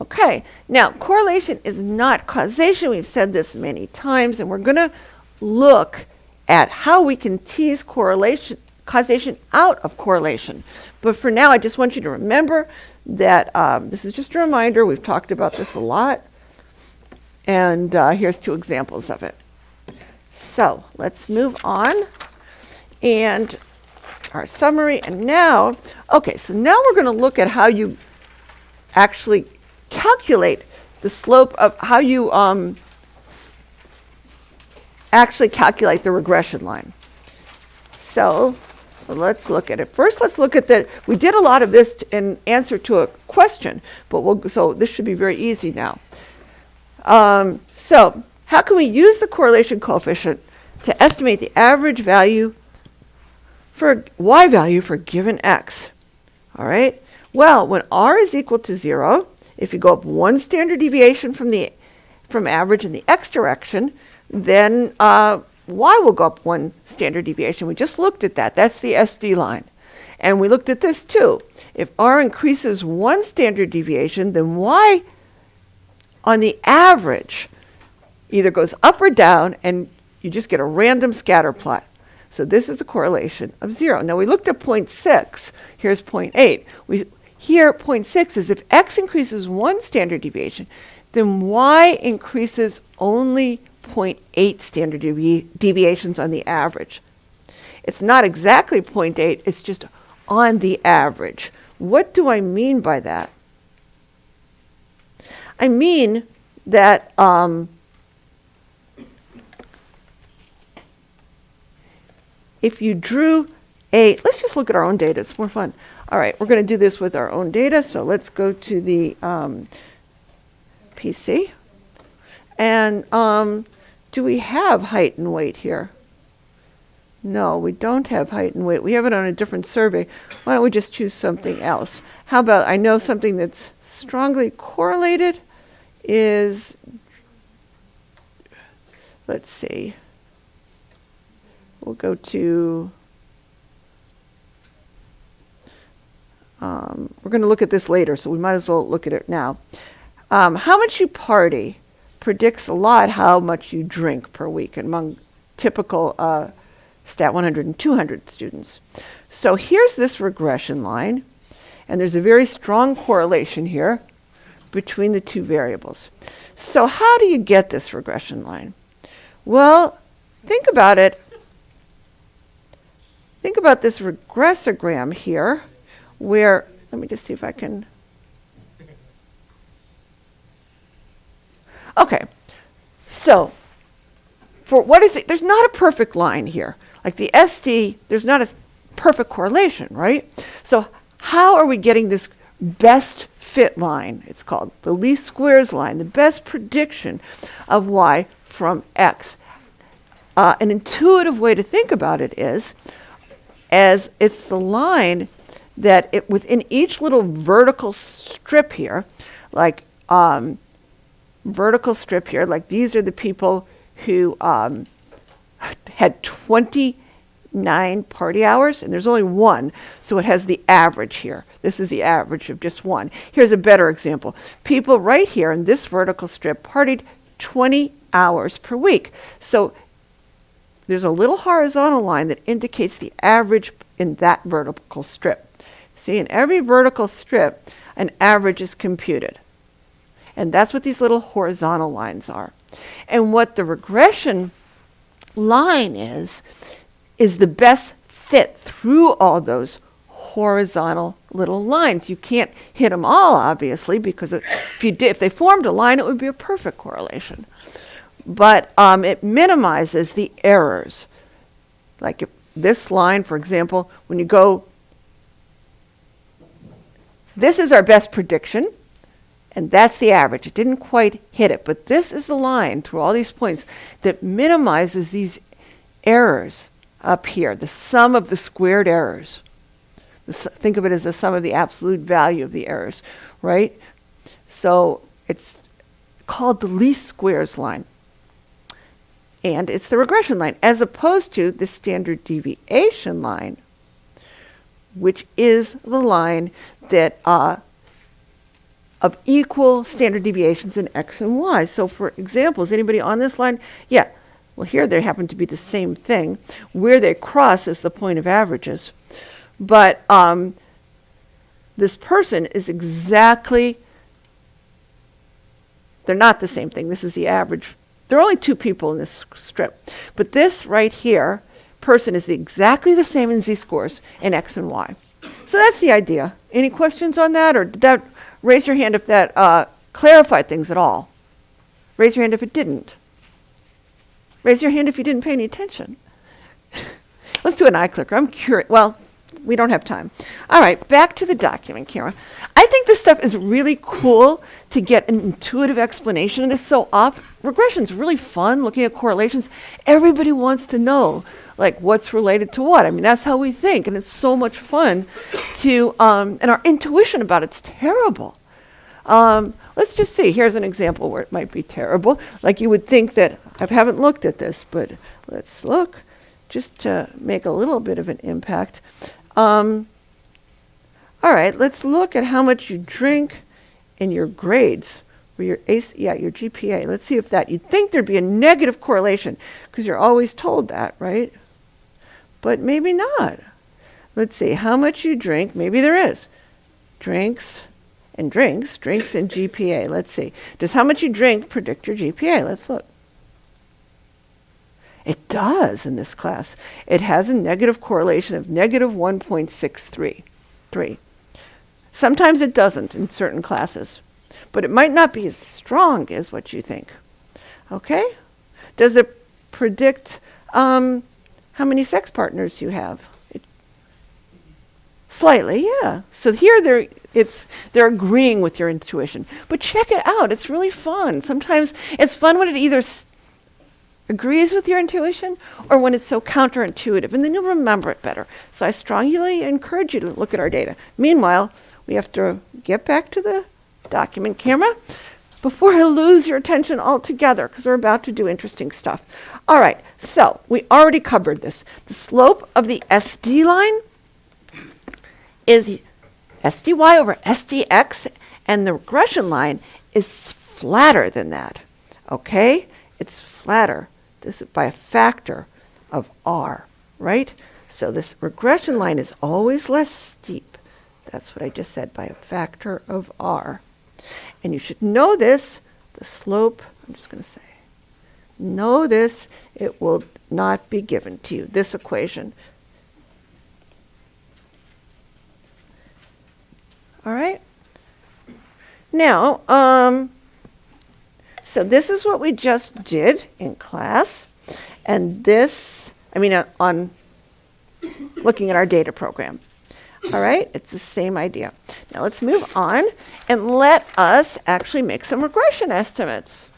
Okay, now correlation is not causation. We've said this many times, and we're going to look at how we can tease causation out of correlation. But for now, I just want you to remember that this is just a reminder. We've talked about this a lot. And here's 2 examples of it. So let's move on. And our summary. And now, okay, so now we're going to look at how you actually calculate the slope of how you actually calculate the regression line. So let's look at it. First, let's look at we did a lot of this in answer to a question, but so this should be very easy now. So how can we use the correlation coefficient to estimate the average value for y value for given x? All right. Well, when r is equal to 0, if you go up 1 standard deviation from average in the x direction, then y will go up 1 standard deviation. We just looked at that. That's the SD line. And we looked at this too. If r increases 1 standard deviation, then y on the average either goes up or down, and you just get a random scatter plot. So this is the correlation of 0. Now we looked at 0.6. Here's 0.8. Here, 0.6 is if x increases 1 standard deviation, then y increases only 0.8 standard deviations on the average. It's not exactly 0.8, it's just on the average. What do I mean by that? I mean that if you drew let's just look at our own data, it's more fun. All right, we're going to do this with our own data, so let's go to the PC. And do we have height and weight here? No, we don't have height and weight. We have it on a different survey. Why don't we just choose something else? How about, I know something that's strongly correlated is, let's see, we'll go to, we're going to look at this later, so we might as well look at it now. How much you party predicts a lot how much you drink per week among typical Stat 100 and 200 students. So here's this regression line, and there's a very strong correlation here between the 2 variables. So how do you get this regression line? Well, think about it. Think about this regressogram here, where, let me just see if I can. Okay, so for what is it? There's not a perfect line here. Like the SD, there's not a perfect correlation, right? So how are we getting this best fit line? It's called the least squares line, the best prediction of y from x. An intuitive way to think about it is, as it's the line that within each little vertical strip here, like vertical strip here, like these are the people who had 29 party hours, and there's only 1, so it has the average here. This is the average of just 1. Here's a better example. People right here in this vertical strip partied 20 hours per week. So there's a little horizontal line that indicates the average in that vertical strip. See, in every vertical strip, an average is computed. And that's what these little horizontal lines are. And what the regression line is the best fit through all those horizontal little lines. You can't hit them all, obviously, because if they formed a line, it would be a perfect correlation. But it minimizes the errors. Like if this line, for example, when you go, this is our best prediction, and that's the average. It didn't quite hit it, but this is the line through all these points that minimizes these errors up here, the sum of the squared errors. Think of it as the sum of the absolute value of the errors, right? So it's called the least squares line. And it's the regression line, as opposed to the standard deviation line, which is the line that of equal standard deviations in X and Y. So for example, is anybody on this line? Yeah. Well, here they happen to be the same thing. Where they cross is the point of averages. But this person is exactly, they're not the same thing. This is the average. There are only two people in this strip. But this right here, person is exactly the same in z-scores in X and Y. So that's the idea. Any questions on that? Or did that, raise your hand if that clarified things at all. Raise your hand if it didn't. Raise your hand if you didn't pay any attention. Let's do an eye clicker. I'm curious. Well, we don't have time. All right, back to the document, Kara. I think this stuff is really cool to get an intuitive explanation of this so often. Regression's really fun, looking at correlations. Everybody wants to know, like, what's related to what. I mean, that's how we think, and it's so much fun to, and our intuition about it's terrible. Let's just see. Here's an example where it might be terrible. Like you would think that, I haven't looked at this, but let's look just to make a little bit of an impact. All right, let's look at how much you drink in your grades, or your your GPA. Let's see if that, you'd think there'd be a negative correlation, because you're always told that, right? But maybe not. Let's see, how much you drink, maybe there is. Drinks and GPA. Let's see. Does how much you drink predict your GPA? Let's look. It does in this class. It has a negative correlation of negative 1.633. Sometimes it doesn't in certain classes, but it might not be as strong as what you think. Okay? Does it predict how many sex partners you have? Slightly, yeah. So here they're agreeing with your intuition. But check it out. It's really fun. Sometimes it's fun when it either agrees with your intuition or when it's so counterintuitive, and then you'll remember it better. So I strongly encourage you to look at our data. Meanwhile, we have to get back to the document camera before I lose your attention altogether, because we're about to do interesting stuff. All right, so we already covered this. The slope of the SD line is SDY over SDX, and the regression line is flatter than that, okay? It's flatter. This is by a factor of R, right? So this regression line is always less steep. That's what I just said, by a factor of R. And you should know this, the slope, I'm just going to say, know this, it will not be given to you, this equation. All right? Now, so this is what we just did in class. And this, on looking at our data program. All right? It's the same idea. Now let's move on and let us actually make some regression estimates.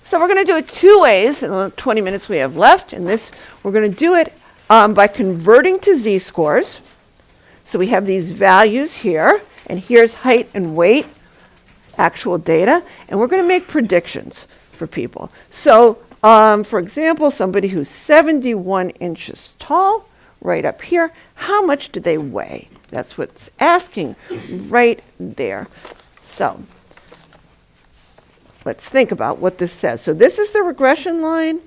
So we're going to do it two ways in the 20 minutes we have left. And this, we're going to do it by converting to z-scores. So we have these values here, and here's height and weight, actual data, and we're going to make predictions for people. So, for example, somebody who's 71 inches tall, right up here, how much do they weigh? That's what's asking right there. So, let's think about what this says. So this is the regression line,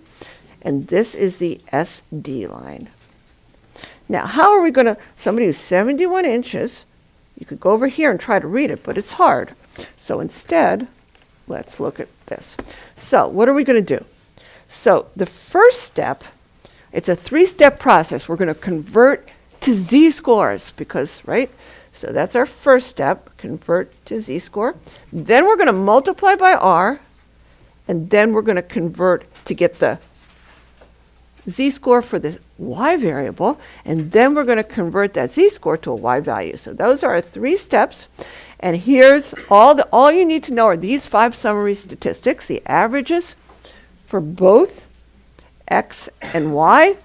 and this is the SD line. Now, how are we going to, somebody who's 71 inches, you could go over here and try to read it, but it's hard. So instead, let's look at this. So what are we going to do? So the first step, it's a three-step process. We're going to convert to z-scores because, right? So that's our first step, convert to z-score. Then we're going to multiply by R, and then we're going to convert to get the z-score for the y variable, and then we're going to convert that z-score to a y value. So those are our three steps, and here's all you need to know are these 5 summary statistics, the averages for both x and y.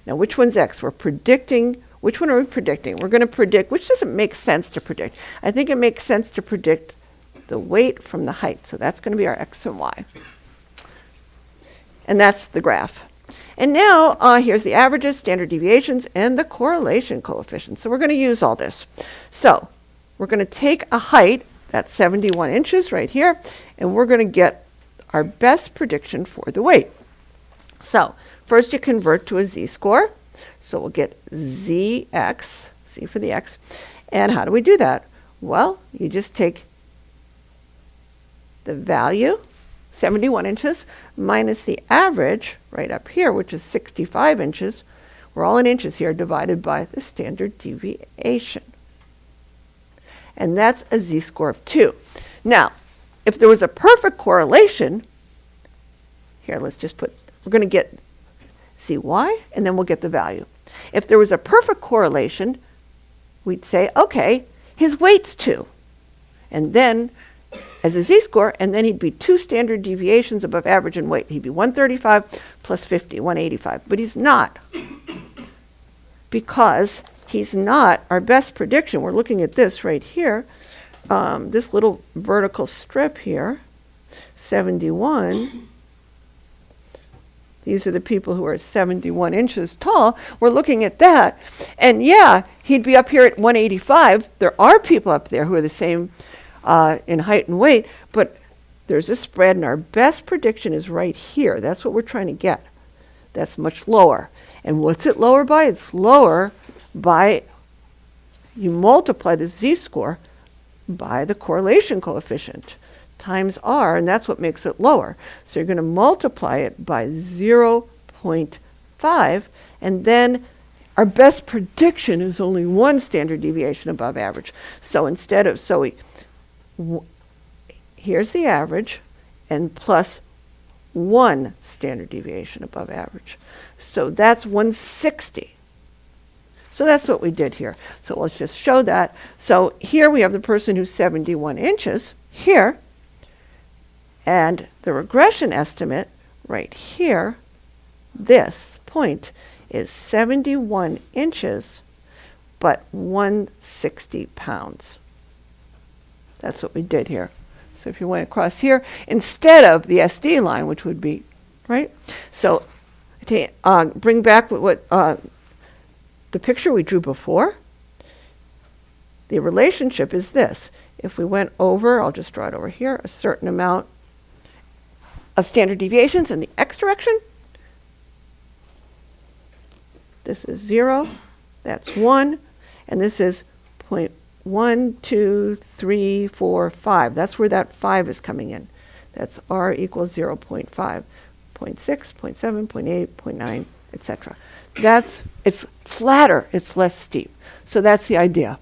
Now which one's x? We're predicting, which one are we predicting? We're going to predict, which doesn't make sense to predict. I think it makes sense to predict the weight from the height, so that's going to be our x and y. And that's the graph. And now here's the averages, standard deviations, and the correlation coefficient. So we're going to use all this. So we're going to take a height That's 71 inches right here. And we're going to get our best prediction for the weight. So first you convert to a z-score. So we'll get zx, z for the x. And how do we do that? Well, you just take the value, 71 inches, minus the average right up here, which is 65 inches. We're all in inches here, divided by the standard deviation. And that's a z-score of 2. Now, if there was a perfect correlation, here, let's just put, we're going to get cy, and then we'll get the value. If there was a perfect correlation, we'd say, okay, his weight's 2. And then, as a z-score, and then he'd be 2 standard deviations above average in weight. He'd be 135 plus 50, 185. But he's not. Because he's not our best prediction. We're looking at this right here, this little vertical strip here, 71. These are the people who are 71 inches tall. We're looking at that. And yeah, he'd be up here at 185. There are people up there who are the same in height and weight, but there's a spread, and our best prediction is right here. That's what we're trying to get. That's much lower. And what's it lower by? It's lower by, you multiply the z-score by the correlation coefficient times r, and that's what makes it lower. So you're going to multiply it by 0.5, and then our best prediction is only 1 standard deviation above average. So instead of, here's the average, and plus 1 standard deviation above average. So that's 160. So that's what we did here. So let's just show that. So here we have the person who's 71 inches here, and the regression estimate right here, this point, is 71 inches, but 160 pounds. That's what we did here. So if you went across here, instead of the SD line, which would be, right? So to bring back what the picture we drew before, the relationship is this. If we went over, I'll just draw it over here, a certain amount of standard deviations in the x direction, this is 0, that's 1, and this is 0.1, 2, 3, 4, 5. That's where that 5 is coming in. That's r equals 0.5, 0.6, 0.7, 0.8, 0.9, etc. It's flatter, it's less steep. So that's the idea.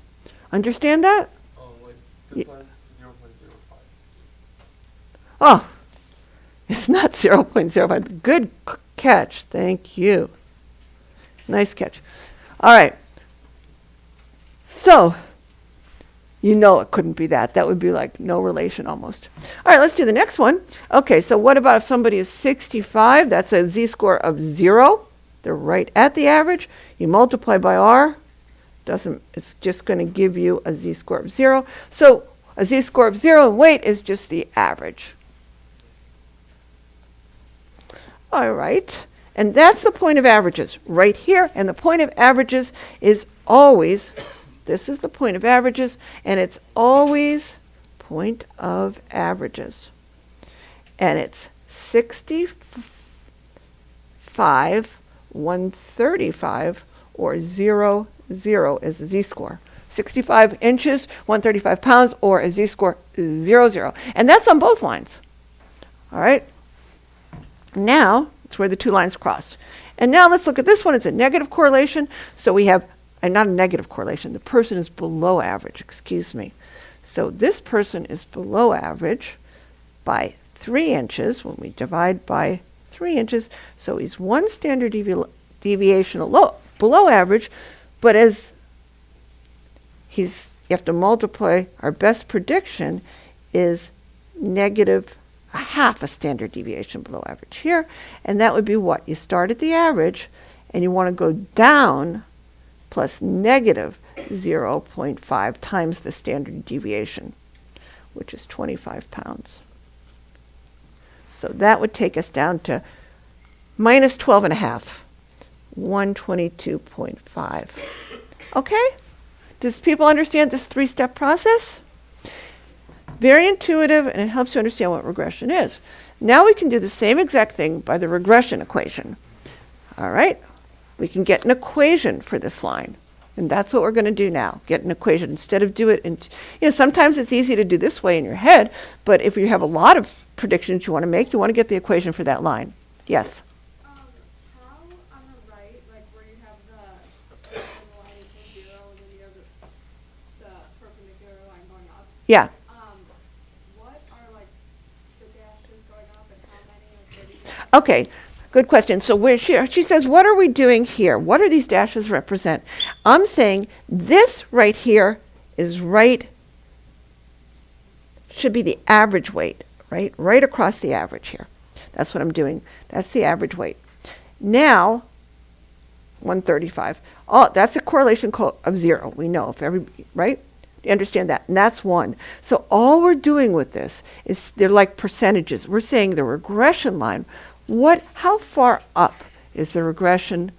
Understand that? This one's 0.05. Oh, it's not 0.05. Good catch. Thank you. Nice catch. All right. So, you know it couldn't be that. That would be like no relation almost. All right, let's do the next one. Okay, so what about if somebody is 65? That's a z-score of 0. They're right at the average. You multiply by r. It's just going to give you a z-score of 0. So a z-score of 0 in weight is just the average. All right. And that's the point of averages right here. And the point of averages is always, this is the point of averages, and it's always point of averages. And it's 65, 135, or 0, 0 is the z-score. 65 inches, 135 pounds, or a z-score 0, 0. And that's on both lines. All right? Now, it's where the two lines crossed. And now let's look at this one. It's a negative correlation. So we have, not a negative correlation. The person is below average, excuse me. So this person is below average by 3 inches when we divide by 3 inches. So he's 1 standard deviation below average, but as you have to multiply, our best prediction is negative a half a standard deviation below average here. And that would be what? You start at the average, and you want to go down plus negative 0.5 times the standard deviation, which is 25 pounds. So that would take us down to minus 12.5, 122.5. Okay? Does people understand this 3-step process? Very intuitive, and it helps you understand what regression is. Now we can do the same exact thing by the regression equation. All right? We can get an equation for this line. And that's what we're going to do now, get an equation. Instead of do it in, sometimes it's easy to do this way in your head, but if you have a lot of predictions you want to make, you want to get the equation for that line. Yes? How on the right, like where you have the line equals 0 and then you have the perpendicular line going up, Yeah. what are like the dashes going up and how many and where do you Okay. Good question. So where she says, what are we doing here? What do these dashes represent? I'm saying this right here should be the average weight, right? Right across the average here. That's what I'm doing. That's the average weight. Now, 135. Oh, that's a correlation of 0. We know right? You understand that? And that's 1. So all we're doing with this is they're like percentages. We're saying the regression line, how far up is the regression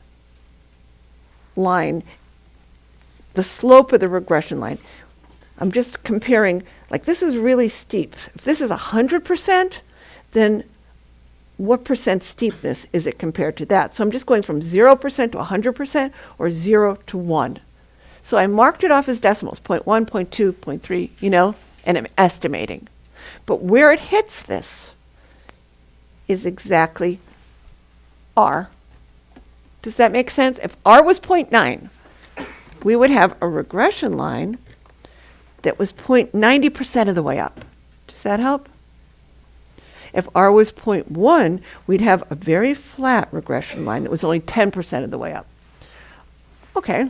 line, the slope of the regression line? I'm just comparing, like this is really steep. If this is 100%, then what percent steepness is it compared to that? So I'm just going from 0% to 100% or 0 to 1. So I marked it off as decimals, 0.1, 0.2, 0.3, and I'm estimating. But where it hits this is exactly R. Does that make sense? If R was 0.9, we would have a regression line that was 90% of the way up. Does that help? If R was 0.1, we'd have a very flat regression line that was only 10% of the way up. Okay.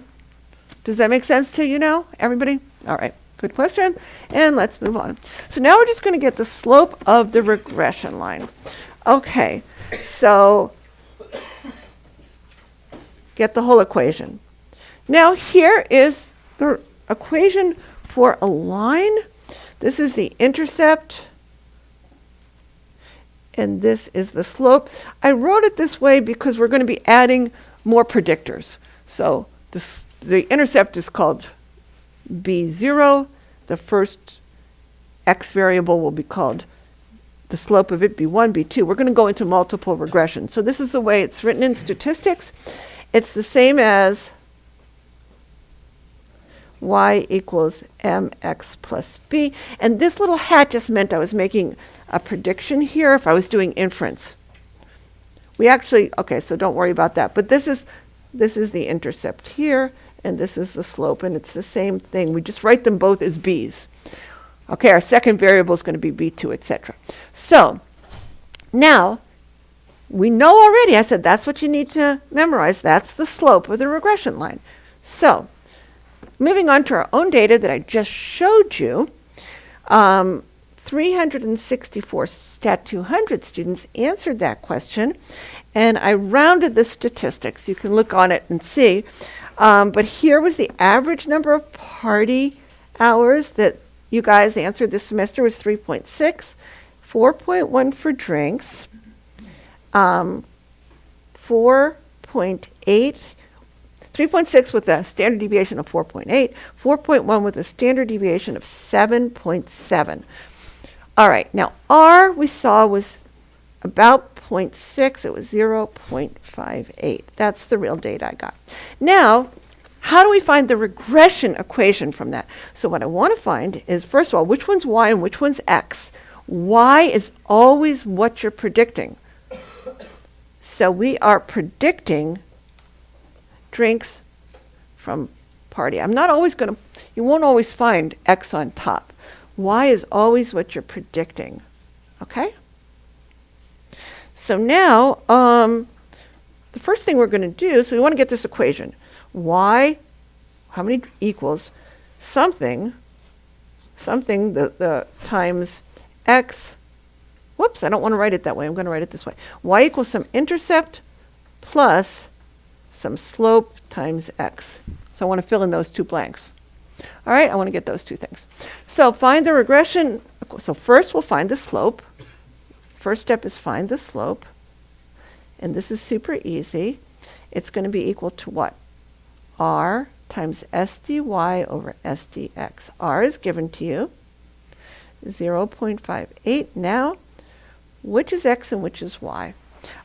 Does that make sense to you now, everybody? All right. Good question. And let's move on. So now we're just going to get the slope of the regression line. Okay. So get the whole equation. Now here is the equation for a line. This is the intercept. And this is the slope. I wrote it this way because we're going to be adding more predictors. So the intercept is called B0. The first x variable will be called the slope of it, B1, B2. We're going to go into multiple regression. So this is the way it's written in statistics. It's the same as y equals mx plus b. And this little hat just meant I was making a prediction here if I was doing inference. Okay, so don't worry about that. But this is the intercept here, and this is the slope, and it's the same thing. We just write them both as b's. Okay, our second variable is going to be b2, etc. So now we know already, I said that's what you need to memorize. That's the slope of the regression line. So moving on to our own data that I just showed you, 364 Stat 200 students answered that question, and I rounded the statistics. You can look on it and see. But here was the average number of party hours that you guys answered this semester was 3.6, 4.1 for drinks, 4.8, 3.6 with a standard deviation of 4.8, 4.1 with a standard deviation of 7.7. All right, now R we saw was about 0.6, it was 0.58. That's the real data I got. Now, how do we find the regression equation from that? So what I want to find is, first of all, which one's y and which one's x? Y is always what you're predicting. So we are predicting drinks from party. I'm not always going to, you won't always find x on top. Y is always what you're predicting. Okay? So now, the first thing we're going to do, so we want to get this equation. Y, how many equals something, the times x. Whoops, I don't want to write it that way. I'm going to write it this way. Y equals some intercept plus some slope times x. So I want to fill in those two blanks. All right, I want to get those two things. So find the regression. So first we'll find the slope. First step is find the slope. And this is super easy. It's going to be equal to what? R times SDY over SDX. R is given to you. 0.58. Now, which is x and which is y?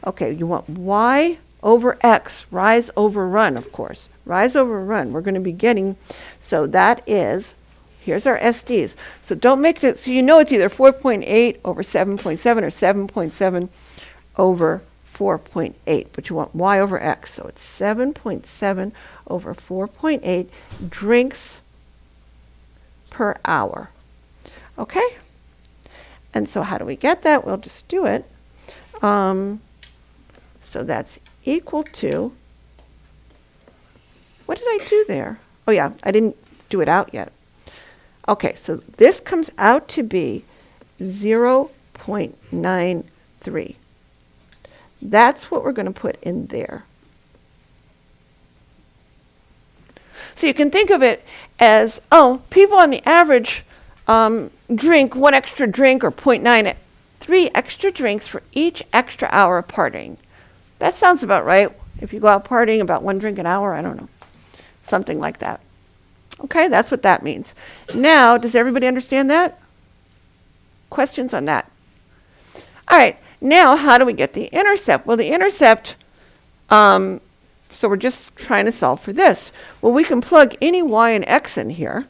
Okay, you want y over x, rise over run, of course. Rise over run, we're going to be getting, so that is, here's our SDs. So don't make it, so you know it's either 4.8 over 7.7 or 7.7 over 4.8, but you want y over x. So it's 7.7 over 4.8 drinks per hour. Okay? And so how do we get that? We'll just do it. So that's equal to, what did I do there? Oh yeah, I didn't do it out yet. Okay, so this comes out to be 0.93. That's what we're going to put in there. So you can think of it as, oh, people on the average drink one extra drink or 0.93 extra drinks for each extra hour of partying. That sounds about right. If you go out partying, about 1 drink an hour, I don't know. Something like that. Okay, that's what that means. Now, does everybody understand that? Questions on that? All right, now how do we get the intercept? Well, the intercept, so we're just trying to solve for this. Well, we can plug any y and x in here,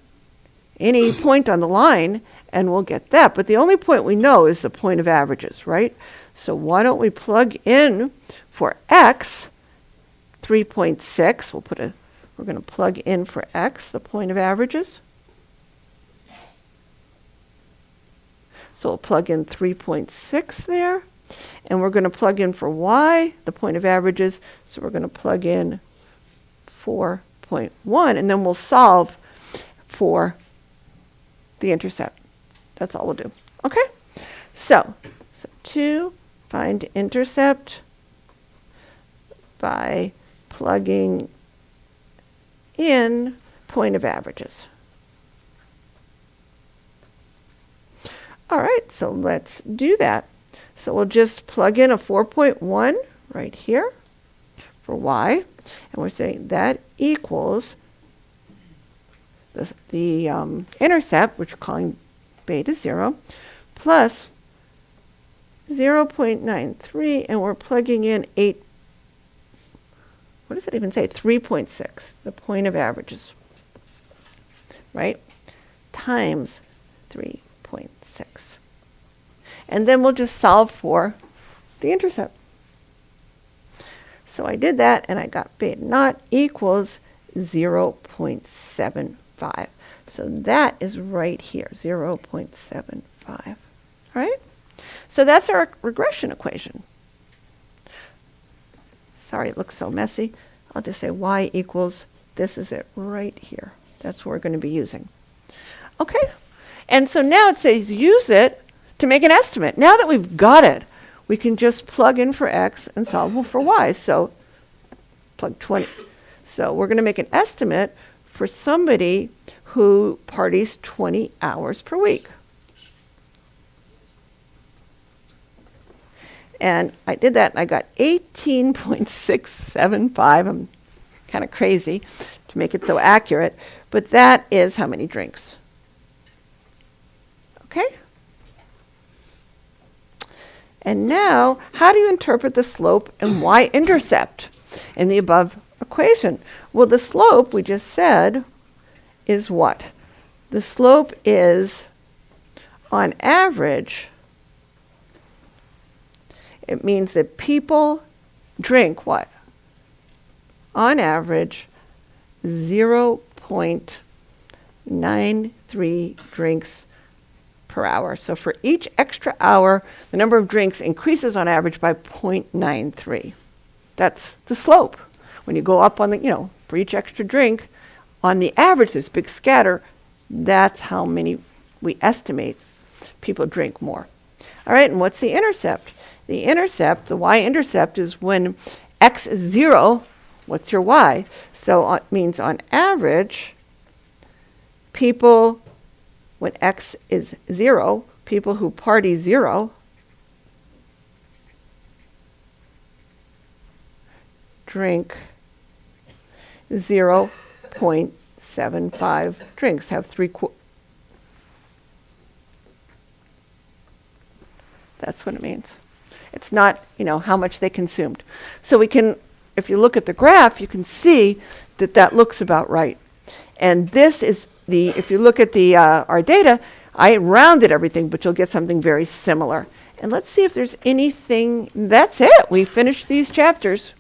any point on the line, and we'll get that. But the only point we know is the point of averages, right? So why don't we plug in for x, 3.6. We're going to plug in for x, the point of averages. So we'll plug in 3.6 there. And we're going to plug in for y, the point of averages. So we're going to plug in 4.1. And then we'll solve for the intercept. That's all we'll do. Okay? So to find intercept by plugging in point of averages. All right, so let's do that. So we'll just plug in a 4.1 right here for y, and we're saying that equals the intercept, which we're calling beta 0, plus 0.93, and we're plugging in 8. What does it even say? 3.6, the point of averages, right? Times 3.6. And then we'll just solve for the intercept. So I did that, and I got beta naught equals 0.75. So that is right here, 0.75. All right? So that's our regression equation. Sorry, it looks so messy. I'll just say y equals, this is it right here. That's what we're going to be using. Okay? And so now it says use it to make an estimate. Now that we've got it, we can just plug in for x and solve for y. So plug 20. So we're going to make an estimate for somebody who parties 20 hours per week. And I did that, and I got 18.675. I'm kind of crazy to make it so accurate, but that is how many drinks. Okay? And now, how do you interpret the slope and y-intercept in the above equation? Well, the slope, we just said, is what? The slope is, on average, it means that people drink what? On average, 0.93 drinks per hour. So for each extra hour, the number of drinks increases on average by 0.93. That's the slope. When you go up on the, for each extra drink, on the average, there's a big scatter. That's how many we estimate people drink more. All right, and what's the intercept? The intercept, the y-intercept, is when x is 0, what's your y? So it means on average, people, when x is 0, people who party 0 drink 0.75 drinks, have That's what it means. It's not, how much they consumed. So we can, if you look at the graph, you can see that that looks about right. And this is if you look at our data, I rounded everything, but you'll get something very similar. And let's see if there's anything. That's it. We finished these chapters.